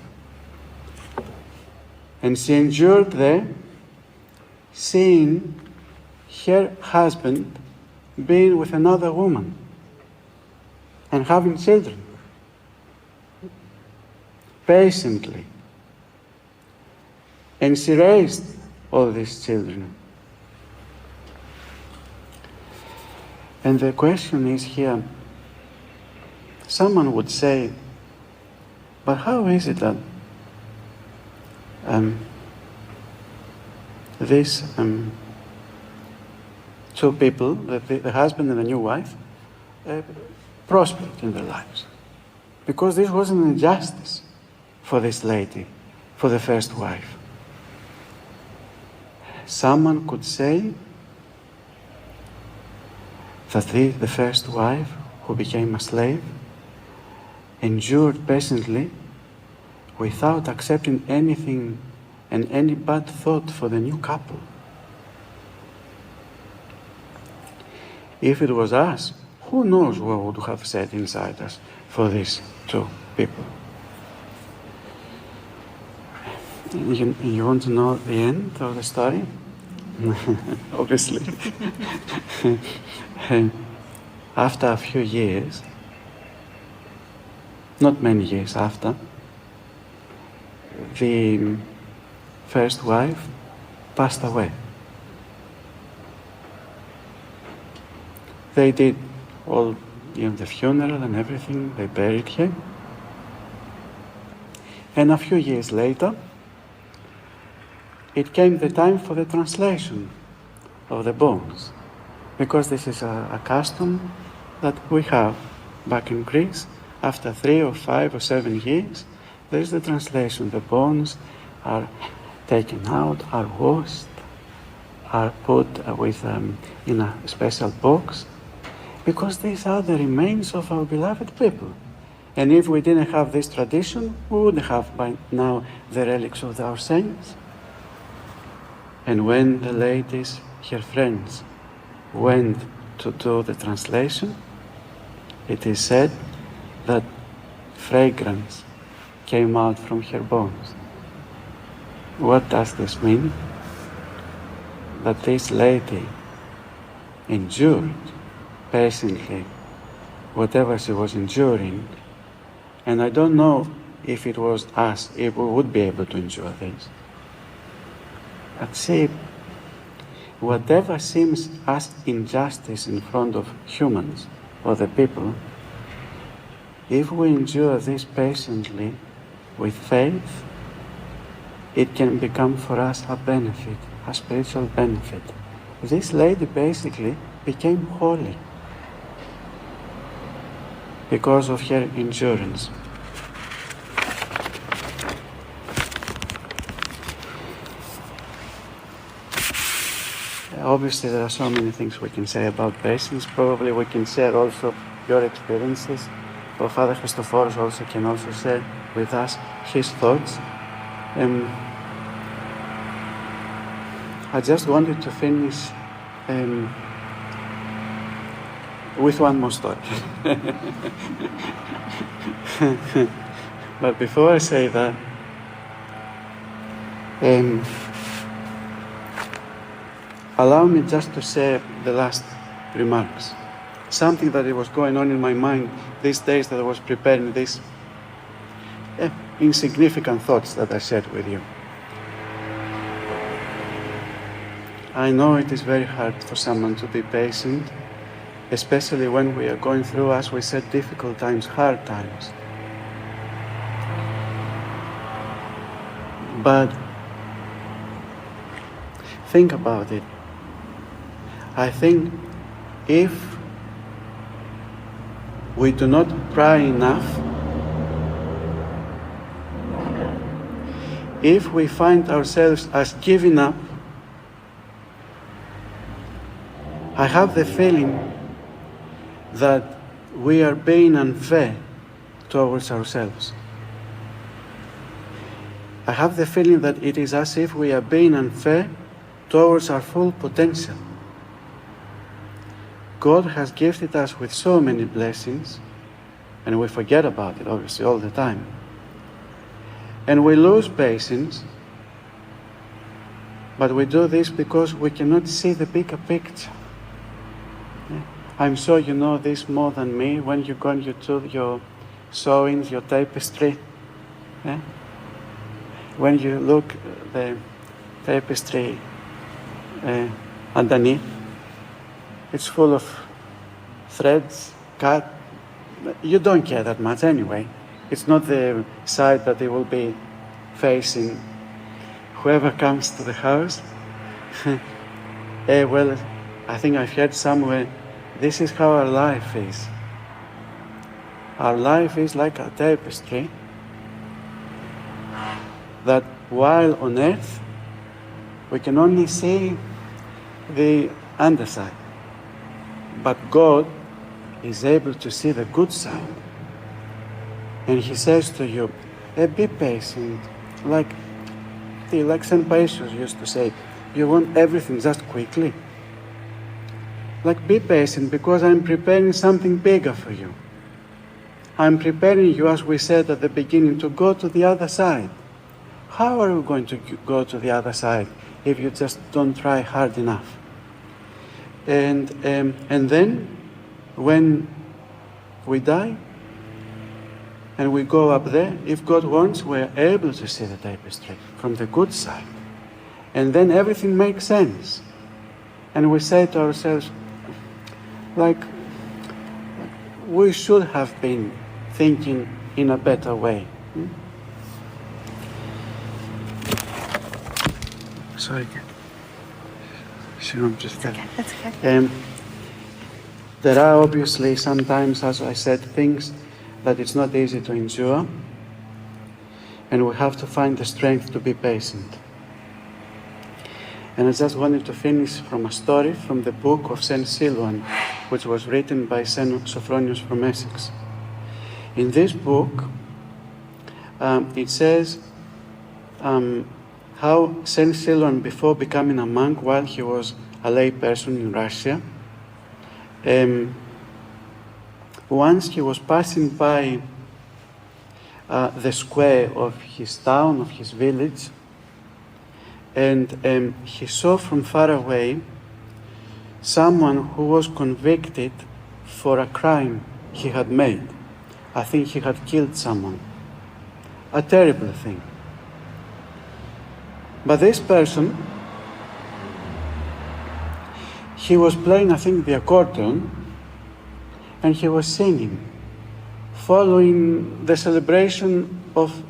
And she endured there, seeing her husband being with another woman and having children. Patiently. And she raised all these children. And the question is here, someone would say, but how is it that these 2 people, the husband and the new wife, prospered in their lives? Because this was an injustice for this lady, for the first wife. Someone could say that the first wife, who became a slave, endured patiently without accepting anything and any bad thought for the new couple. If it was us, who knows what would have said inside us for these 2 people. You want to know the end of the story? Obviously. After a few years, not many years after, the first wife passed away. They did all, the funeral and everything. They buried him. And a few years later, it came the time for the translation of the bones, because this is a custom that we have back in Greece. After 3 or 5 or 7 years, there is the translation. The bones are taken out, are washed, are put in a special box, because these are the remains of our beloved people. And if we didn't have this tradition, we wouldn't have by now the relics of our saints. And when the ladies, her friends, went to do the translation, it is said that fragrance came out from her bones. What does this mean? That this lady endured patiently whatever she was enduring, and I don't know if it was us, if we would be able to endure this. But see, whatever seems as injustice in front of humans or the people, if we endure this patiently with faith, it can become for us a benefit, a spiritual benefit. This lady basically became holy because of her endurance. Obviously, there are so many things we can say about patience. Probably we can share also your experiences. Or Father Christophoros also can also share with us his thoughts. I just wanted to finish with one more story. But before I say that, allow me just to say the last remarks. Something that was going on in my mind these days that I was preparing these insignificant thoughts that I shared with you. I know it is very hard for someone to be patient, especially when we are going through, as we said, difficult times, hard times. But think about it. I think if we do not pray enough, if we find ourselves as giving up, I have the feeling that we are being unfair towards ourselves. I have the feeling that it is as if we are being unfair towards our full potential. God has gifted us with so many blessings, and we forget about it, obviously, all the time. And we lose patience, but we do this because we cannot see the bigger picture. I'm sure you know this more than me when you go and you do your sewings, your tapestry. When you look the tapestry underneath, it's full of threads, cut. You don't care that much anyway. It's not the side that they will be facing whoever comes to the house. Well, I think I've heard somewhere, this is how our life is. Our life is like a tapestry that while on earth, we can only see the underside. But God is able to see the good side. And He says to you, be patient. Like St. Paisius used to say, you want everything just quickly. Like, be patient, because I'm preparing something bigger for you. I'm preparing you, as we said at the beginning, to go to the other side. How are you going to go to the other side if you just don't try hard enough? And then, when we die, and we go up there, if God wants, we're able to see the tapestry from the good side. And then everything makes sense. And we say to ourselves, like we should have been thinking in a better way. Sorry. Sure, I'm just okay. That's okay. There are obviously sometimes, as I said, things that it's not easy to endure, and we have to find the strength to be patient. And I just wanted to finish from a story from the book of Saint Silouan, which was written by Saint Sophronius from Essex. In this book, it says how Saint Silouan, before becoming a monk, while he was a lay person in Russia, once he was passing by the square of his town, of his village, and he saw from far away someone who was convicted for a crime he had made. I think he had killed someone. A terrible thing. But this person, he was playing, I think, the accordion, and he was singing, following the celebration of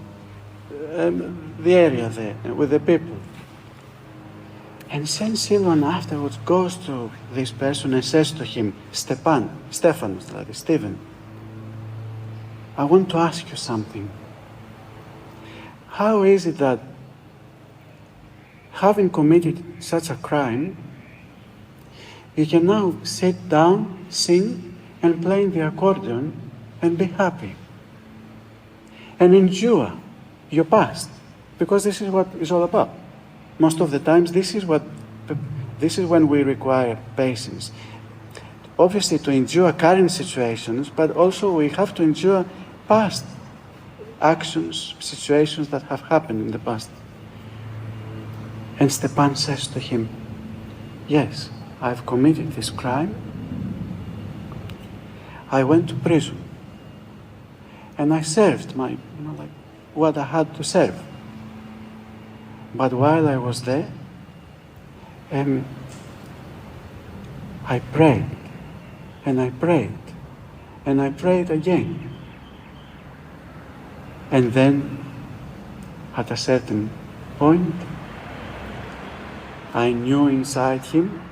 the area there, with the people. And Saint Silouan afterwards goes to this person and says to him, Stephanos, Stephen, I want to ask you something. How is it that, having committed such a crime, you can now sit down, sing, and play the accordion and be happy? And endure your past, because this is what it's all about. Most of the times, this is when we require patience. Obviously, to endure current situations, but also we have to endure past actions, situations that have happened in the past. And Stepan says to him, yes, I've committed this crime. I went to prison. And I served what I had to serve. But while I was there, I prayed, and I prayed, and I prayed again. And then, at a certain point, I knew inside him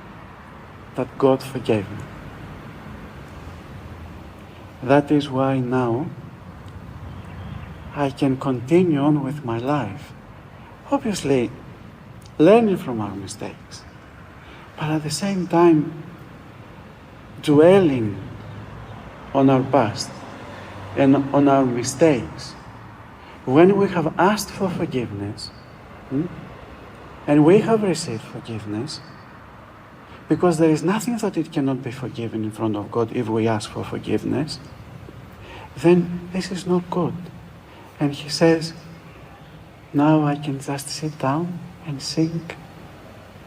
that God forgave me. That is why now I can continue on with my life. Obviously, learning from our mistakes, but at the same time, dwelling on our past and on our mistakes. When we have asked for forgiveness, and we have received forgiveness, because there is nothing that it cannot be forgiven in front of God if we ask for forgiveness, then this is not good. And he says, now I can just sit down and sing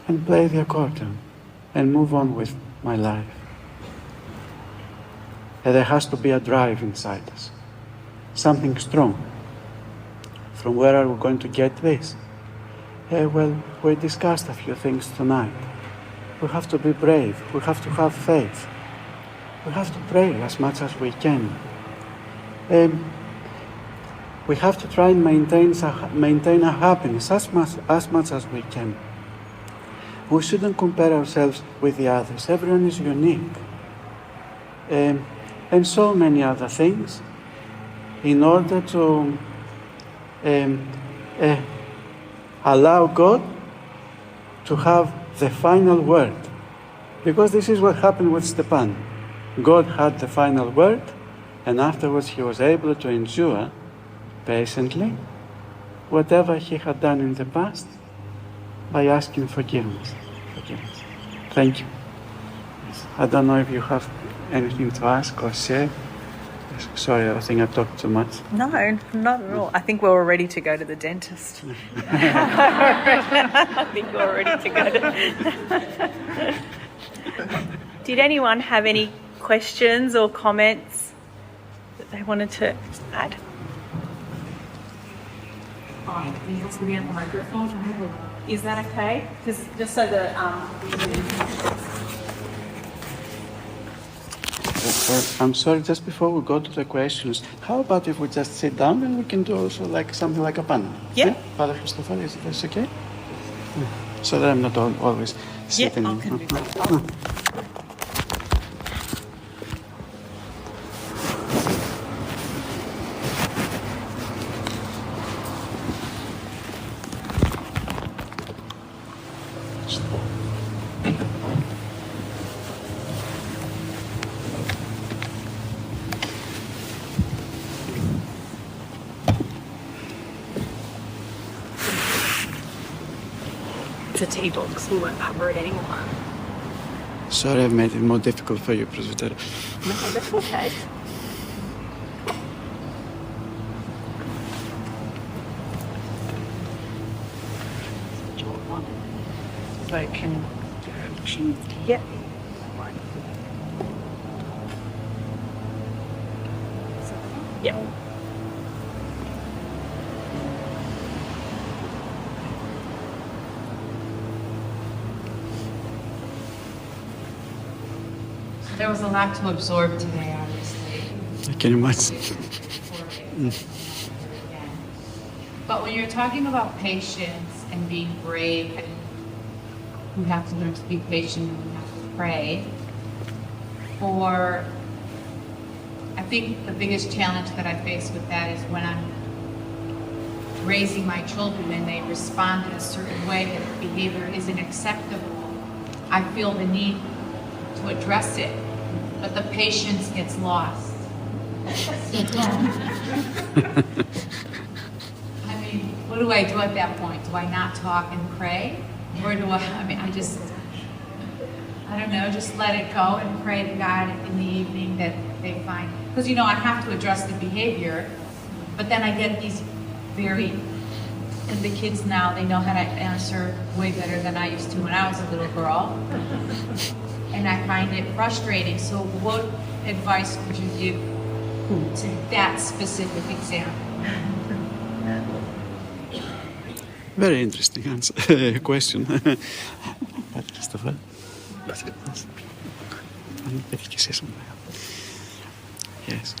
and play the accordion and move on with my life. And there has to be a drive inside us, something strong. From where are we going to get this? Well, we discussed a few things tonight. We have to be brave. We have to have faith. We have to pray as much as we can. We have to try and maintain a happiness as much as we can. We shouldn't compare ourselves with the others. Everyone is unique. And so many other things in order to allow God to have the final word. Because this is what happened with Stepan. God had the final word, and afterwards he was able to endure patiently whatever he had done in the past by asking forgiveness. Thank you. I don't know if you have anything to ask or share. Sorry, I think I talked too much. No, not at all. I think we're all ready to go to the dentist. I think we're all ready to go to... Did anyone have any questions or comments that they wanted to add? Needs to be on the microphone. Is that okay? Just so that... I'm sorry, just before we go to the questions, how about if we just sit down and we can do also like something like a panel? Yeah. Father Christopher, is this okay? So that I'm not always sitting. I can do that. It's a table because we won't cover it anymore. Sorry, I've made it more difficult for you, Presbyter. No, that's okay. So can she? Yeah. Yeah. There was a lot to absorb today, obviously. I can imagine. But when you're talking about patience and being brave, and you have to learn to be patient and you have to pray, I think the biggest challenge that I face with that is when I'm raising my children and they respond in a certain way that behavior isn't acceptable, I feel the need to address it, but the patience gets lost. I mean, what do I do at that point? Do I not talk and pray? Or do I don't know, just let it go and pray to God in the evening that they find. Because, I have to address the behavior, but then I get these and the kids now, they know how to answer way better than I used to when I was a little girl. And I find it frustrating. So what advice would you give to that specific example? Very interesting answer, question. Christopher? Yes.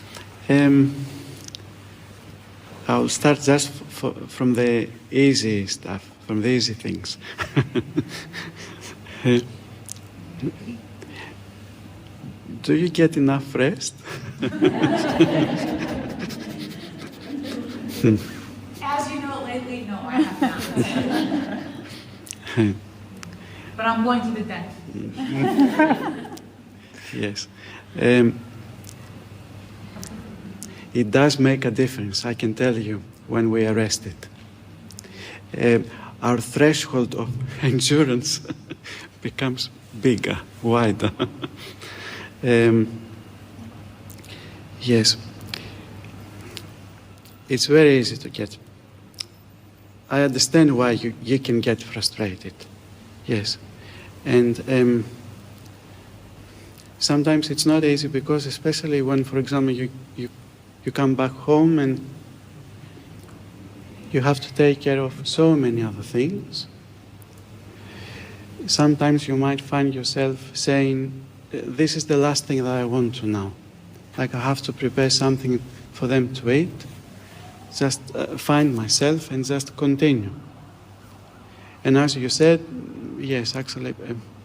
I'll start just from the easy stuff, from the easy things. Do you get enough rest? As you know, lately, no, I have not. But I'm going to the dentist. Yes. It does make a difference, I can tell you, when we are rested. Our threshold of endurance becomes bigger, wider. Yes. It's very easy to get. I understand why you can get frustrated. Yes. And sometimes it's not easy because especially when, for example, you come back home and you have to take care of so many other things. Sometimes you might find yourself saying, this is the last thing that I want to now. Like I have to prepare something for them to eat, just find myself and just continue. And as you said, yes, actually,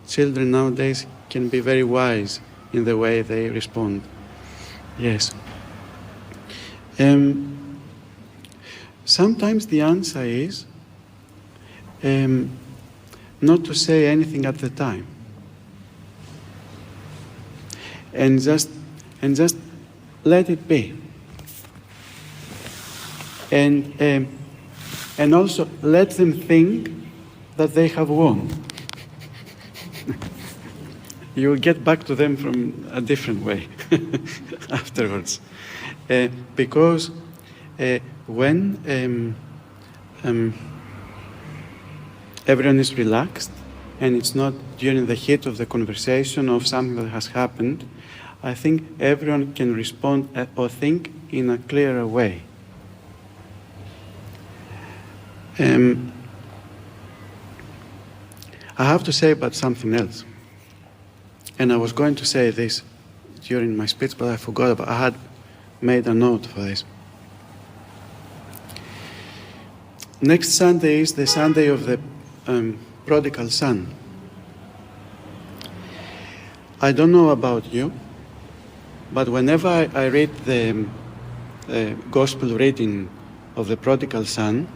children nowadays can be very wise in the way they respond. Yes. Sometimes the answer is not to say anything at the time, and just let it be, and also let them think that they have won. You will get back to them from a different way afterwards. Because when everyone is relaxed and it's not during the heat of the conversation of something that has happened, I think everyone can respond or think in a clearer way. I have to say about something else. And I was going to say this during my speech, but I forgot about. I had made a note for this. Next Sunday is the Sunday of the prodigal son. I don't know about you, but whenever I read the gospel reading of the prodigal son,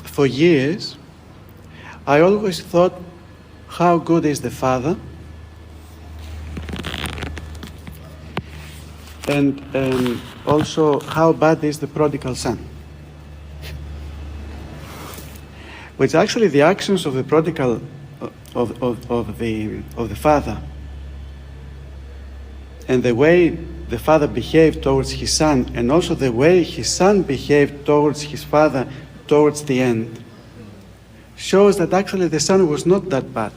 for years, I always thought how good is the father, and also how bad is the prodigal son. Which actually the actions of the prodigal of the father and the way the father behaved towards his son, and also the way his son behaved towards his father towards the end, shows that actually the son was not that bad.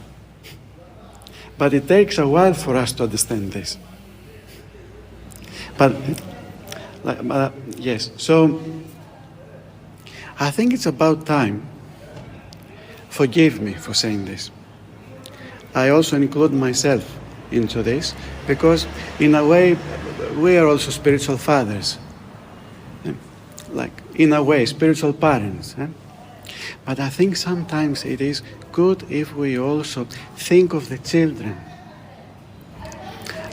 But it takes a while for us to understand this. But yes, so I think it's about time. Forgive me for saying this. I also include myself into this because in a way we are also spiritual fathers. Like in a way, spiritual parents. But I think sometimes it is good if we also think of the children.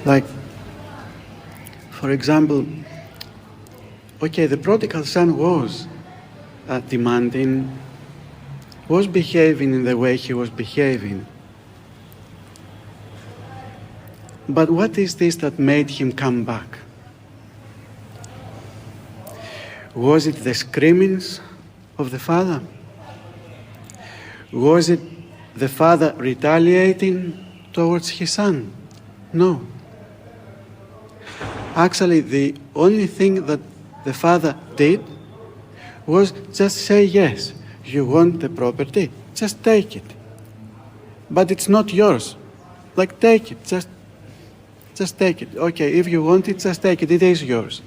Like, for example, okay, the prodigal son was demanding, was behaving in the way he was behaving. But what is this that made him come back? Was it the screamings of the father? Was it the father retaliating towards his son? No. Actually, the only thing that the father did was just say, yes, you want the property, just take it. But it's not yours. Like, take it, just take it. Okay, if you want it, just take it, it is yours.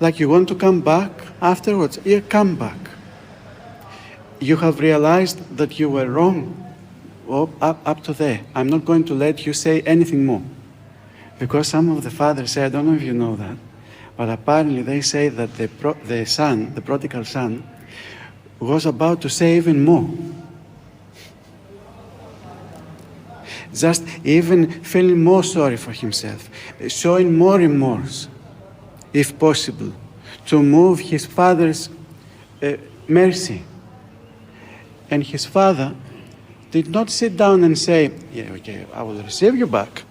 Like, you want to come back afterwards, yeah, come back. You have realized that you were wrong. Well, up to there. I'm not going to let you say anything more. Because some of the fathers say, I don't know if you know that, but apparently they say that the son, the prodigal son, was about to say even more. Just even feeling more sorry for himself, showing more remorse, if possible, to move his father's mercy. And his father did not sit down and say, yeah, okay, I will receive you back.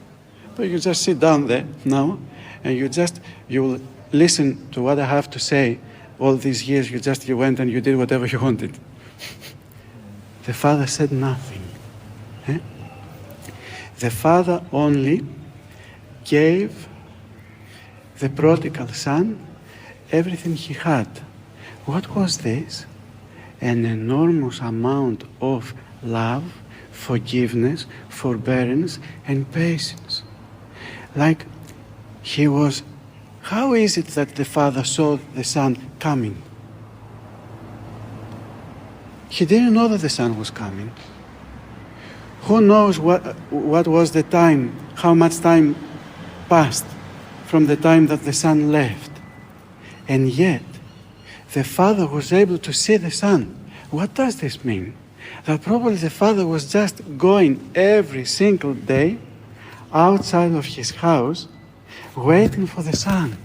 But you just sit down there now, and you will listen to what I have to say. All these years you went and you did whatever you wanted. The father said nothing. The father only gave the prodigal son everything he had. What was this? An enormous amount of love, forgiveness, forbearance, and patience. Like he was, how is it that the father saw the son coming? He didn't know that the son was coming. Who knows what was the time, how much time passed from the time that the son left. And yet, the father was able to see the son. What does this mean? That probably the father was just going every single day outside of his house, waiting for the son.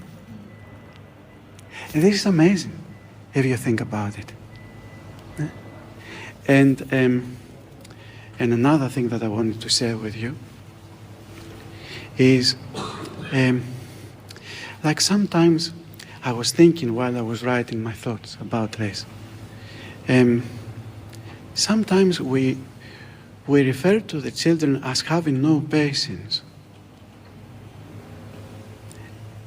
And this is amazing, if you think about it. And another thing that I wanted to share with you is, like sometimes I was thinking while I was writing my thoughts about this. Sometimes we refer to the children as having no patience,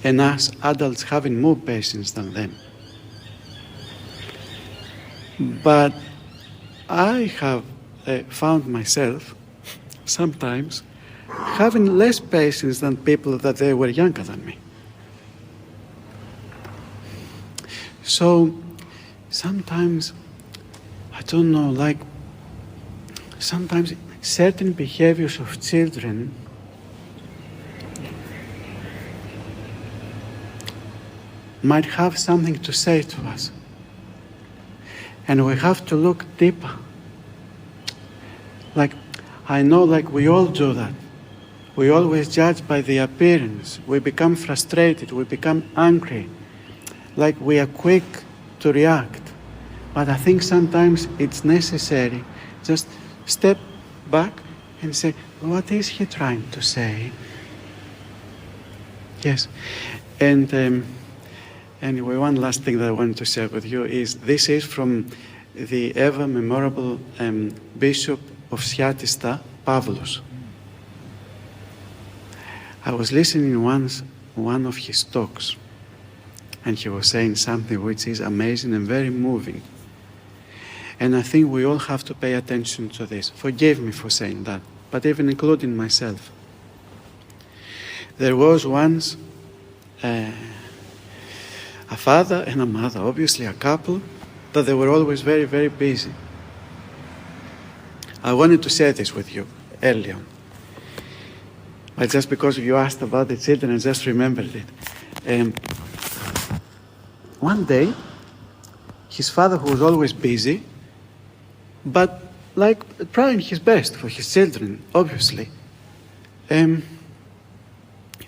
and us adults having more patience than them. But I have found myself sometimes having less patience than people that they were younger than me. So sometimes, I don't know, like sometimes certain behaviors of children might have something to say to us. And we have to look deeper. Like, I know, like, we all do that. We always judge by the appearance. We become frustrated. We become angry. Like, we are quick to react. But I think sometimes it's necessary just step back and say, what is he trying to say? Yes. And anyway, one last thing that I wanted to share with you is, this is from the ever memorable Bishop of Sciatista, Pavlos. I was listening once one of his talks, and he was saying something which is amazing and very moving. And I think we all have to pay attention to this. Forgive me for saying that, but even including myself. There was once a father and a mother, obviously a couple, that they were always very, very busy. I wanted to share this with you early on. But just because you asked about the children, I just remembered it. One day, his father, who was always busy, but like trying his best for his children, obviously, he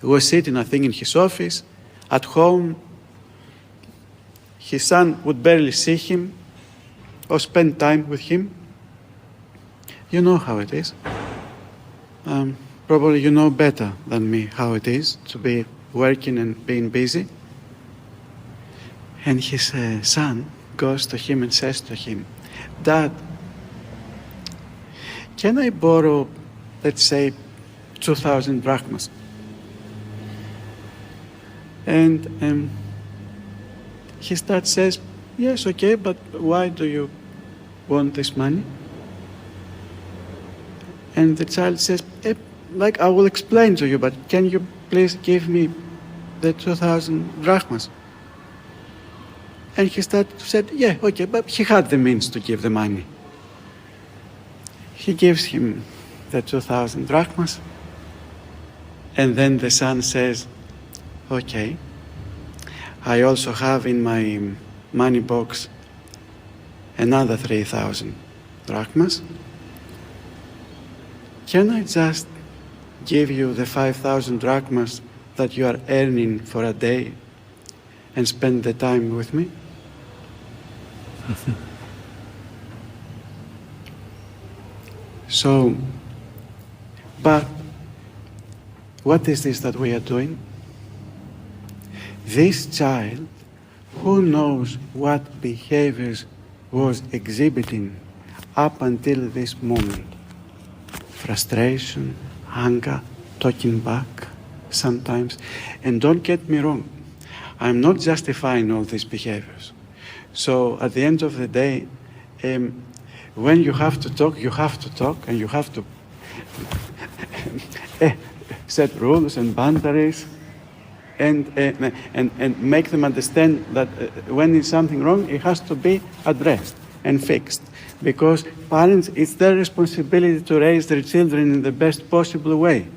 was sitting, I think, in his office, at home. His son would barely see him or spend time with him. You know how it is. Probably you know better than me how it is to be working and being busy. And his son goes to him and says to him, Dad, can I borrow, let's say, 2,000 drachmas? And his dad says, yes, okay, but why do you want this money? And the child says, like, I will explain to you, but can you please give me the 2,000 drachmas? And his dad said, yeah, okay, but he had the means to give the money. He gives him the 2,000 drachmas, and then the son says, okay, I also have in my money box another 3,000 drachmas. Can I just give you the 5,000 drachmas that you are earning for a day and spend the time with me? So, but what is this that we are doing? This child, who knows what behaviors was exhibiting up until this moment? Frustration, anger, talking back sometimes. And don't get me wrong, I'm not justifying all these behaviors. So at the end of the day, when you have to talk, and you have to set rules and boundaries and make them understand that when there's something wrong, it has to be addressed and fixed. Because parents, it's their responsibility to raise their children in the best possible way.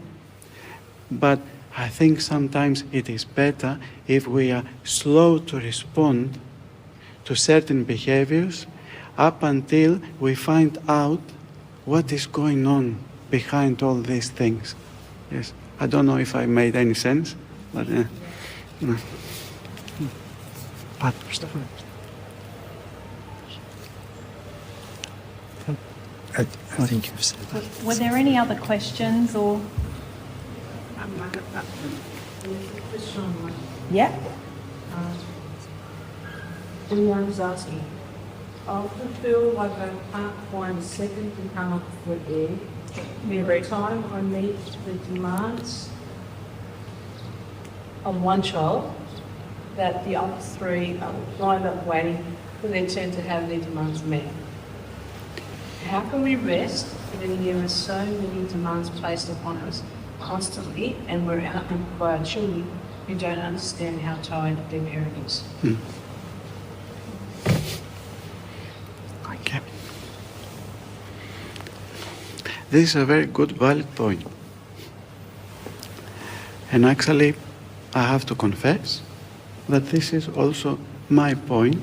But I think sometimes it is better if we are slow to respond to certain behaviors up until we find out what is going on behind all these things. Yes, I don't know if I made any sense, but I think you've said that. Were there any other questions or? Yeah. Anyone was asking, I often feel like I can't find a second to come up for air. Every time I meet the demands on one child, that the other three are lined up waiting for their turn to have their demands met. How can we rest when there are so many demands placed upon us constantly, and we're outnumbered by our children who don't understand how tired their parent is? Okay. this is a very good, valid point. And actually, I have to confess that this is also my point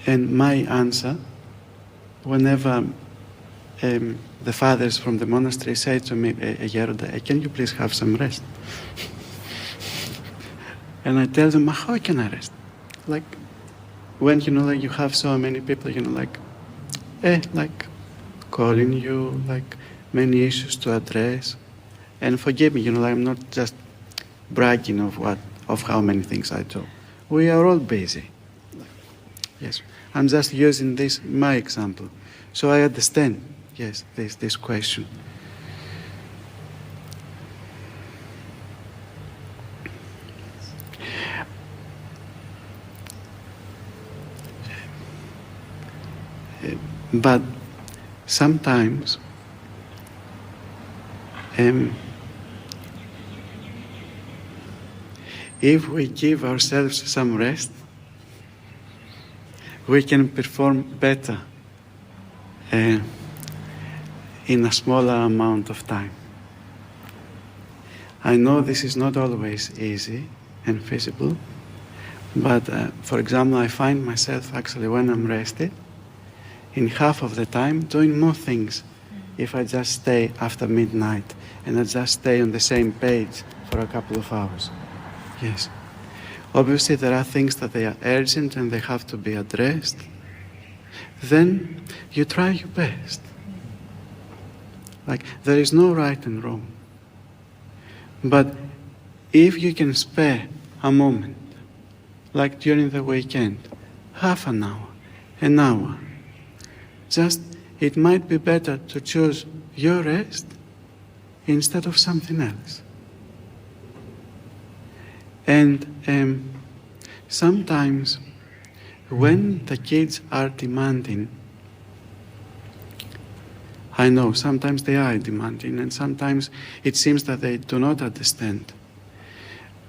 and my answer whenever the fathers from the monastery say to me, Gerda, can you please have some rest? And I tell them, how can I rest? Like, when, like you have so many people, like calling you, like many issues to address. And forgive me, I'm not just bragging of how many things I do. We are all busy. Yes, I'm just using this, my example. So I understand, yes, this question. But sometimes if we give ourselves some rest, we can perform better in a smaller amount of time. I know this is not always easy and feasible, but for example, I find myself actually when I'm rested, in half of the time doing more things if I just stay after midnight and I just stay on the same page for a couple of hours. Yes. Obviously there are things that they are urgent and they have to be addressed. Then you try your best. Like, there is no right and wrong. But if you can spare a moment, like during the weekend, half an hour, just, it might be better to choose your rest instead of something else. And sometimes when the kids are demanding, I know sometimes they are demanding and sometimes it seems that they do not understand.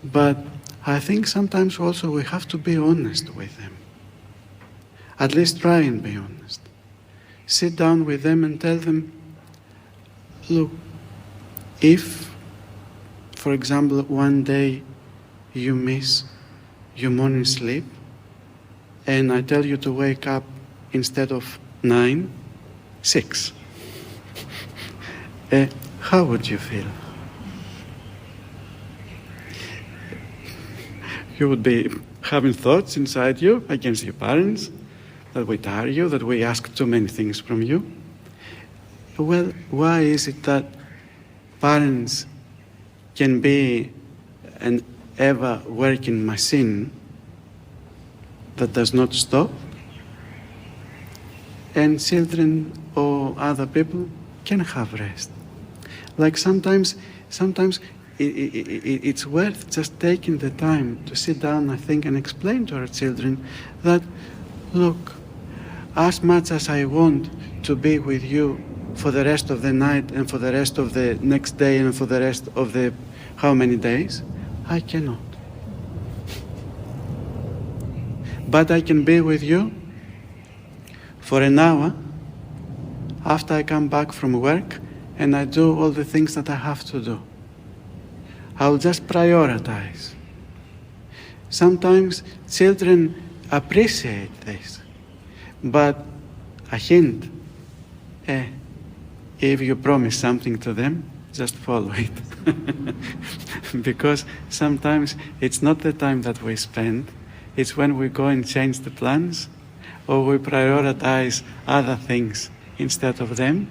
But I think sometimes also we have to be honest with them. At least try and be honest. Sit down with them and tell them, look, if, for example, one day you miss your morning sleep and I tell you to wake up instead of 9, 6, how would you feel? You would be having thoughts inside you against your parents, that we tire you, that we ask too many things from you. Well, why is it that parents can be an ever-working machine that does not stop, and children or other people can have rest? Like sometimes it's worth just taking the time to sit down, I think, and explain to our children that, look, as much as I want to be with you for the rest of the night and for the rest of the next day and for the rest of the how many days, I cannot. But I can be with you for an hour after I come back from work and I do all the things that I have to do. I'll just prioritize. Sometimes children appreciate this, but a hint, if you promise something to them, just follow it. Because sometimes it's not the time that we spend, it's when we go and change the plans or we prioritize other things instead of them,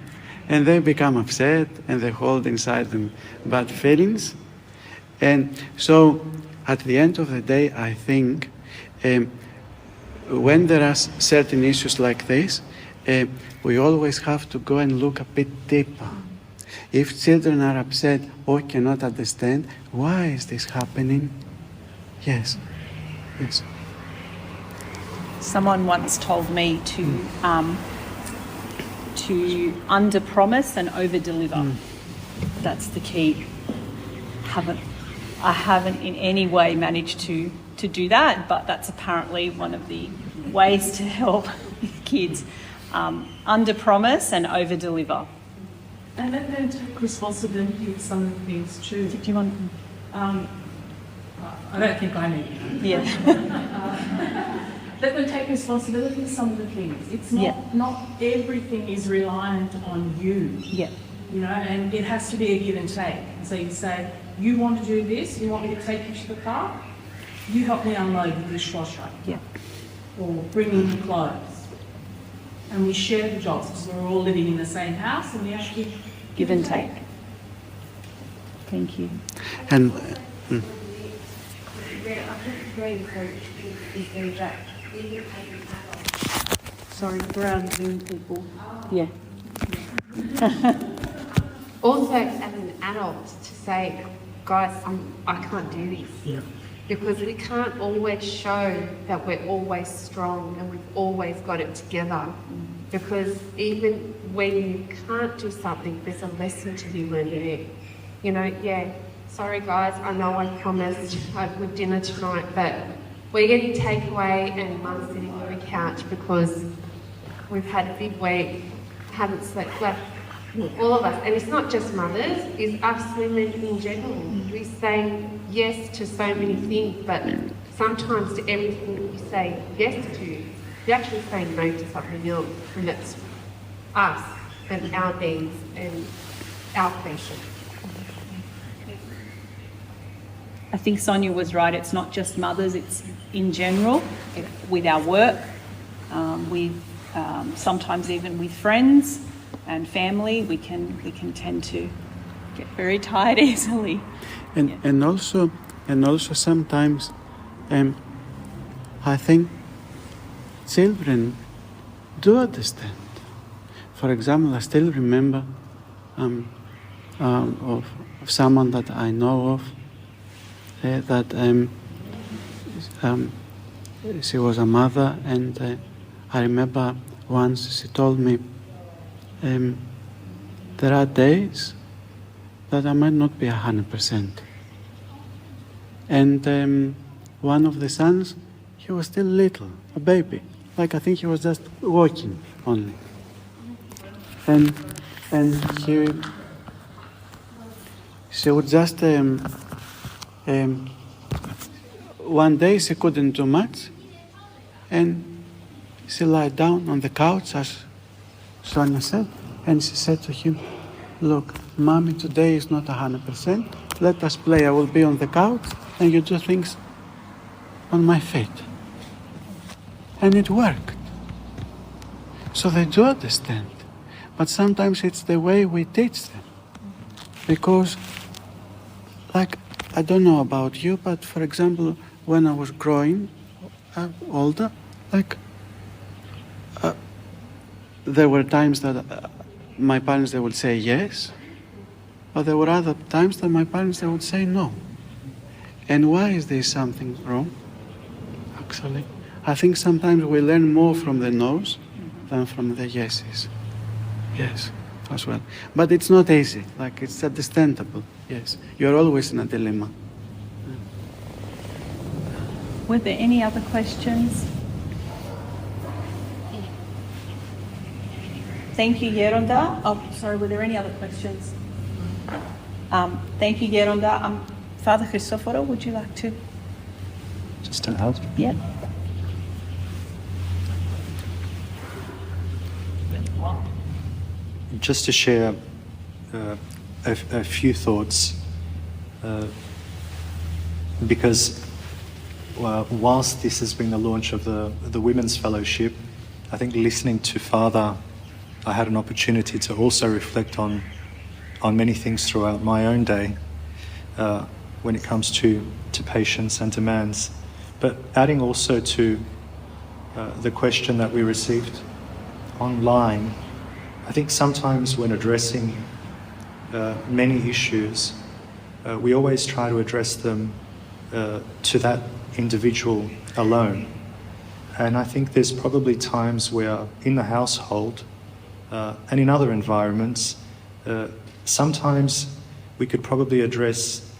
and they become upset and they hold inside them bad feelings. And so at the end of the day, I think when there are certain issues like this, we always have to go and look a bit deeper. If children are upset or cannot understand, why is this happening? Yes. Someone once told me to under-promise and over-deliver. That's the key. I haven't in any way managed to do that, but that's apparently one of the ways to help kids. Under-promise and over-deliver. And let them take responsibility for some of the things too. Do you want? I don't think I need you. Yeah. Let them take responsibility for some of the things. It's not everything is reliant on you. Yeah. You know, and it has to be a give and take. So you say, you want to do this, you want me to take you to the car, you help me unload the dishwasher. Yeah. Or bring in the clothes. And we share the jobs because we're all living in the same house and we actually Give and take. Thank you. And Sorry, brown Zoom people. Yeah. Also, as an adult, to say, guys, I can't do this. Yeah. Because we can't always show that we're always strong and we've always got it together. Because even when you can't do something, there's a lesson to be learned in it. You know, sorry guys, I know I promised with dinner tonight, but we're getting takeaway and Mum's sitting on the couch because we've had a big week, haven't slept well. All of us, and it's not just mothers, it's us women in general. We say yes to so many things, but sometimes to everything that you say yes to, you're actually saying no to something else, and that's us and our needs and our passion. I think Sonia was right. It's not just mothers, it's in general, with our work, sometimes even with friends and family, we can tend to get very tired easily. and also sometimes I think children do understand. For example, I still remember of someone that I know of that she was a mother, and I remember once she told me, there are days that I might not be 100%. And one of the sons, he was still little, a baby. Like I think he was just walking only. And she would just, one day she couldn't do much, and she lied down on the couch, as Sonia said, and she said to him, look, Mommy today is not 100%, let us play, I will be on the couch, and you do things on my feet. And it worked. So they do understand. But sometimes it's the way we teach them. Because, like, I don't know about you, but for example, when I was growing older, like, there were times that my parents, they would say yes, but there were other times that my parents, they would say no. And why is there something wrong, actually? I think sometimes we learn more from the no's than from the yeses. Yes, as well. But it's not easy, like it's understandable, yes. You're always in a dilemma. Were there any other questions? Thank you, Yeronda. Oh, sorry, were there any other questions? Thank you, Yeronda. Father Christoforo, would you like to? Just to add? Yeah. Just to share a few thoughts, because whilst this has been the launch of the Women's Fellowship, I think listening to Father, I had an opportunity to also reflect on many things throughout my own day when it comes to patience and demands. But adding also to the question that we received online, I think sometimes when addressing many issues, we always try to address them to that individual alone. And I think there's probably times where in the household and in other environments, sometimes we could probably address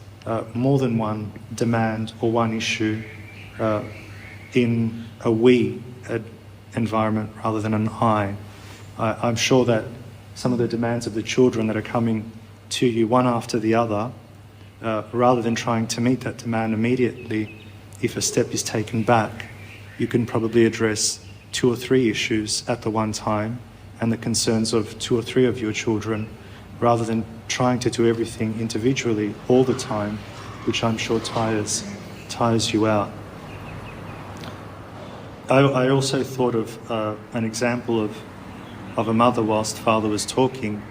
more than one demand or one issue in a we environment rather than an I. I'm sure that some of the demands of the children that are coming to you one after the other, rather than trying to meet that demand immediately, if a step is taken back, you can probably address 2 or 3 issues at the one time and the concerns of 2 or 3 of your children, rather than trying to do everything individually all the time, which I'm sure tires you out. I also thought of an example of a mother whilst Father was talking,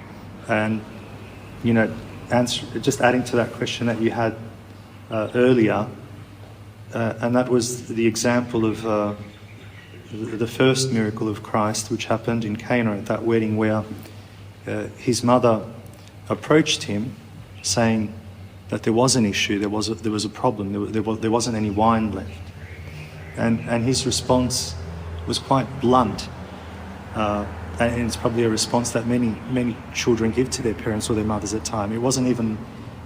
and just adding to that question that you had earlier, and that was the example of the first miracle of Christ, which happened in Cana at that wedding, where his mother approached him saying that there was an issue, there was a problem, there wasn't any wine left. And his response was quite blunt, and it's probably a response that many children give to their parents or their mothers at time. It wasn't even,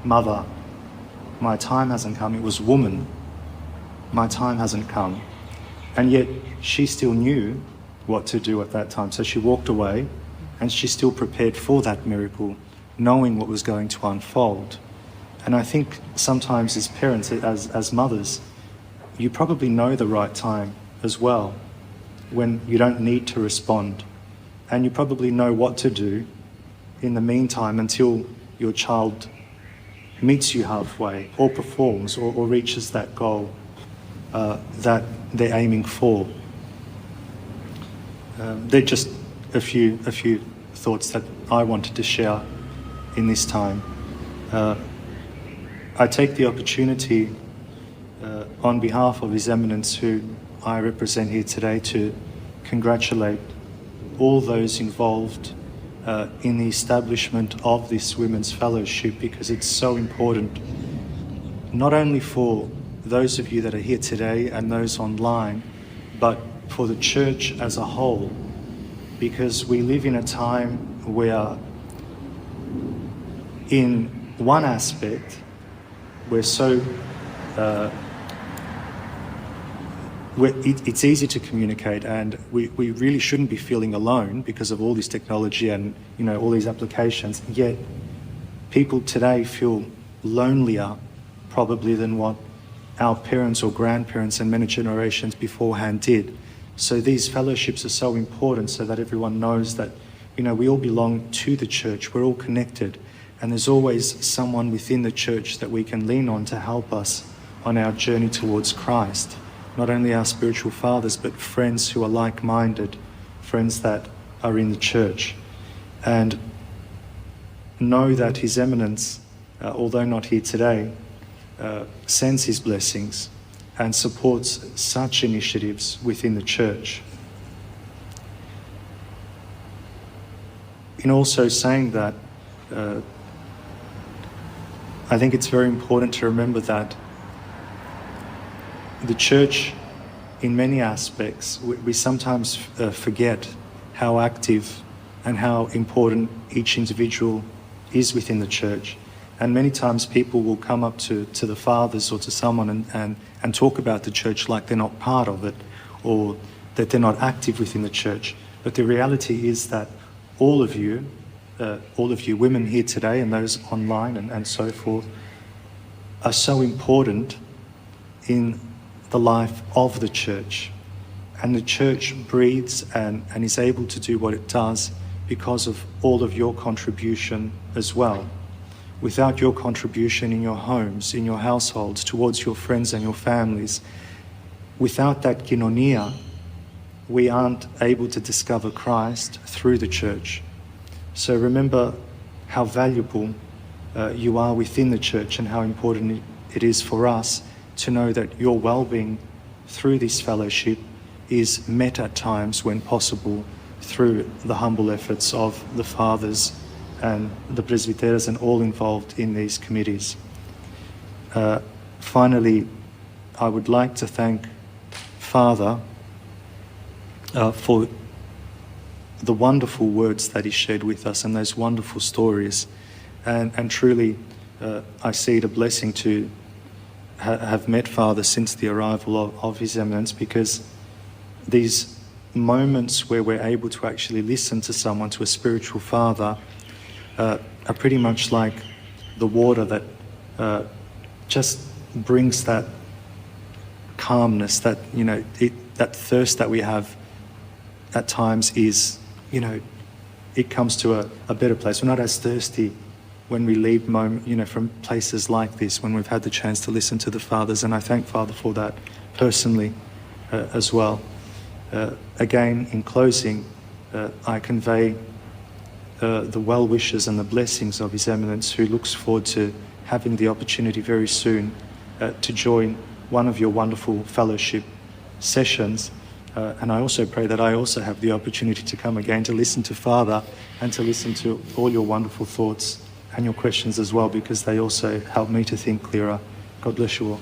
"Mother, my time hasn't come." It was, "Woman, my time hasn't come." And yet she still knew what to do at that time. So she walked away, and she still prepared for that miracle, knowing what was going to unfold. And I think sometimes as parents, as mothers, you probably know the right time as well, when you don't need to respond. And you probably know what to do in the meantime until your child meets you halfway, or performs, or reaches that goal that they're aiming for. They're just a few thoughts that I wanted to share in this time. I take the opportunity on behalf of His Eminence, who I represent here today, to congratulate all those involved in the establishment of this Women's Fellowship, because it's so important, not only for those of you that are here today and those online, but for the Church as a whole, because we live in a time where, in one aspect, we're so it's easy to communicate, and we really shouldn't be feeling alone because of all this technology and all these applications. Yet people today feel lonelier probably than what our parents or grandparents and many generations beforehand did. So these fellowships are so important, so that everyone knows that we all belong to the Church, we're all connected, and there's always someone within the Church that we can lean on to help us on our journey towards Christ. Not only our spiritual fathers, but friends who are like-minded, friends that are in the Church. And know that His Eminence, although not here today, sends his blessings and supports such initiatives within the Church. In also saying that, I think it's very important to remember that the Church, in many aspects, we sometimes forget how active and how important each individual is within the Church. And many times people will come up to the fathers or to someone and talk about the Church like they're not part of it, or that they're not active within the Church. But the reality is that all of you women here today and those online and so forth, are so important in the life of the Church. And the Church breathes and is able to do what it does because of all of your contribution as well. Without your contribution in your homes, in your households, towards your friends and your families, without that koinonia, we aren't able to discover Christ through the Church. So remember how valuable you are within the Church, and how important it is for us to know that your well-being through this fellowship is met at times, when possible, through the humble efforts of the fathers and the presbyteros and all involved in these committees. Finally, I would like to thank Father for the wonderful words that he shared with us and those wonderful stories. And truly, I see it a blessing to have met Father since the arrival of His Eminence, because these moments where we're able to actually listen to someone, to a spiritual father, are pretty much like the water that just brings that calmness, that, you know, that thirst that we have at times is, you know, it comes to a better place. We're not as thirsty when we leave from places like this, when we've had the chance to listen to the fathers, and I thank Father for that personally as well. Again, in closing, I convey the well wishes and the blessings of His Eminence, who looks forward to having the opportunity very soon to join one of your wonderful fellowship sessions. And I also pray that I also have the opportunity to come again to listen to Father and to listen to all your wonderful thoughts and your questions as well, because they also help me to think clearer. God bless you all.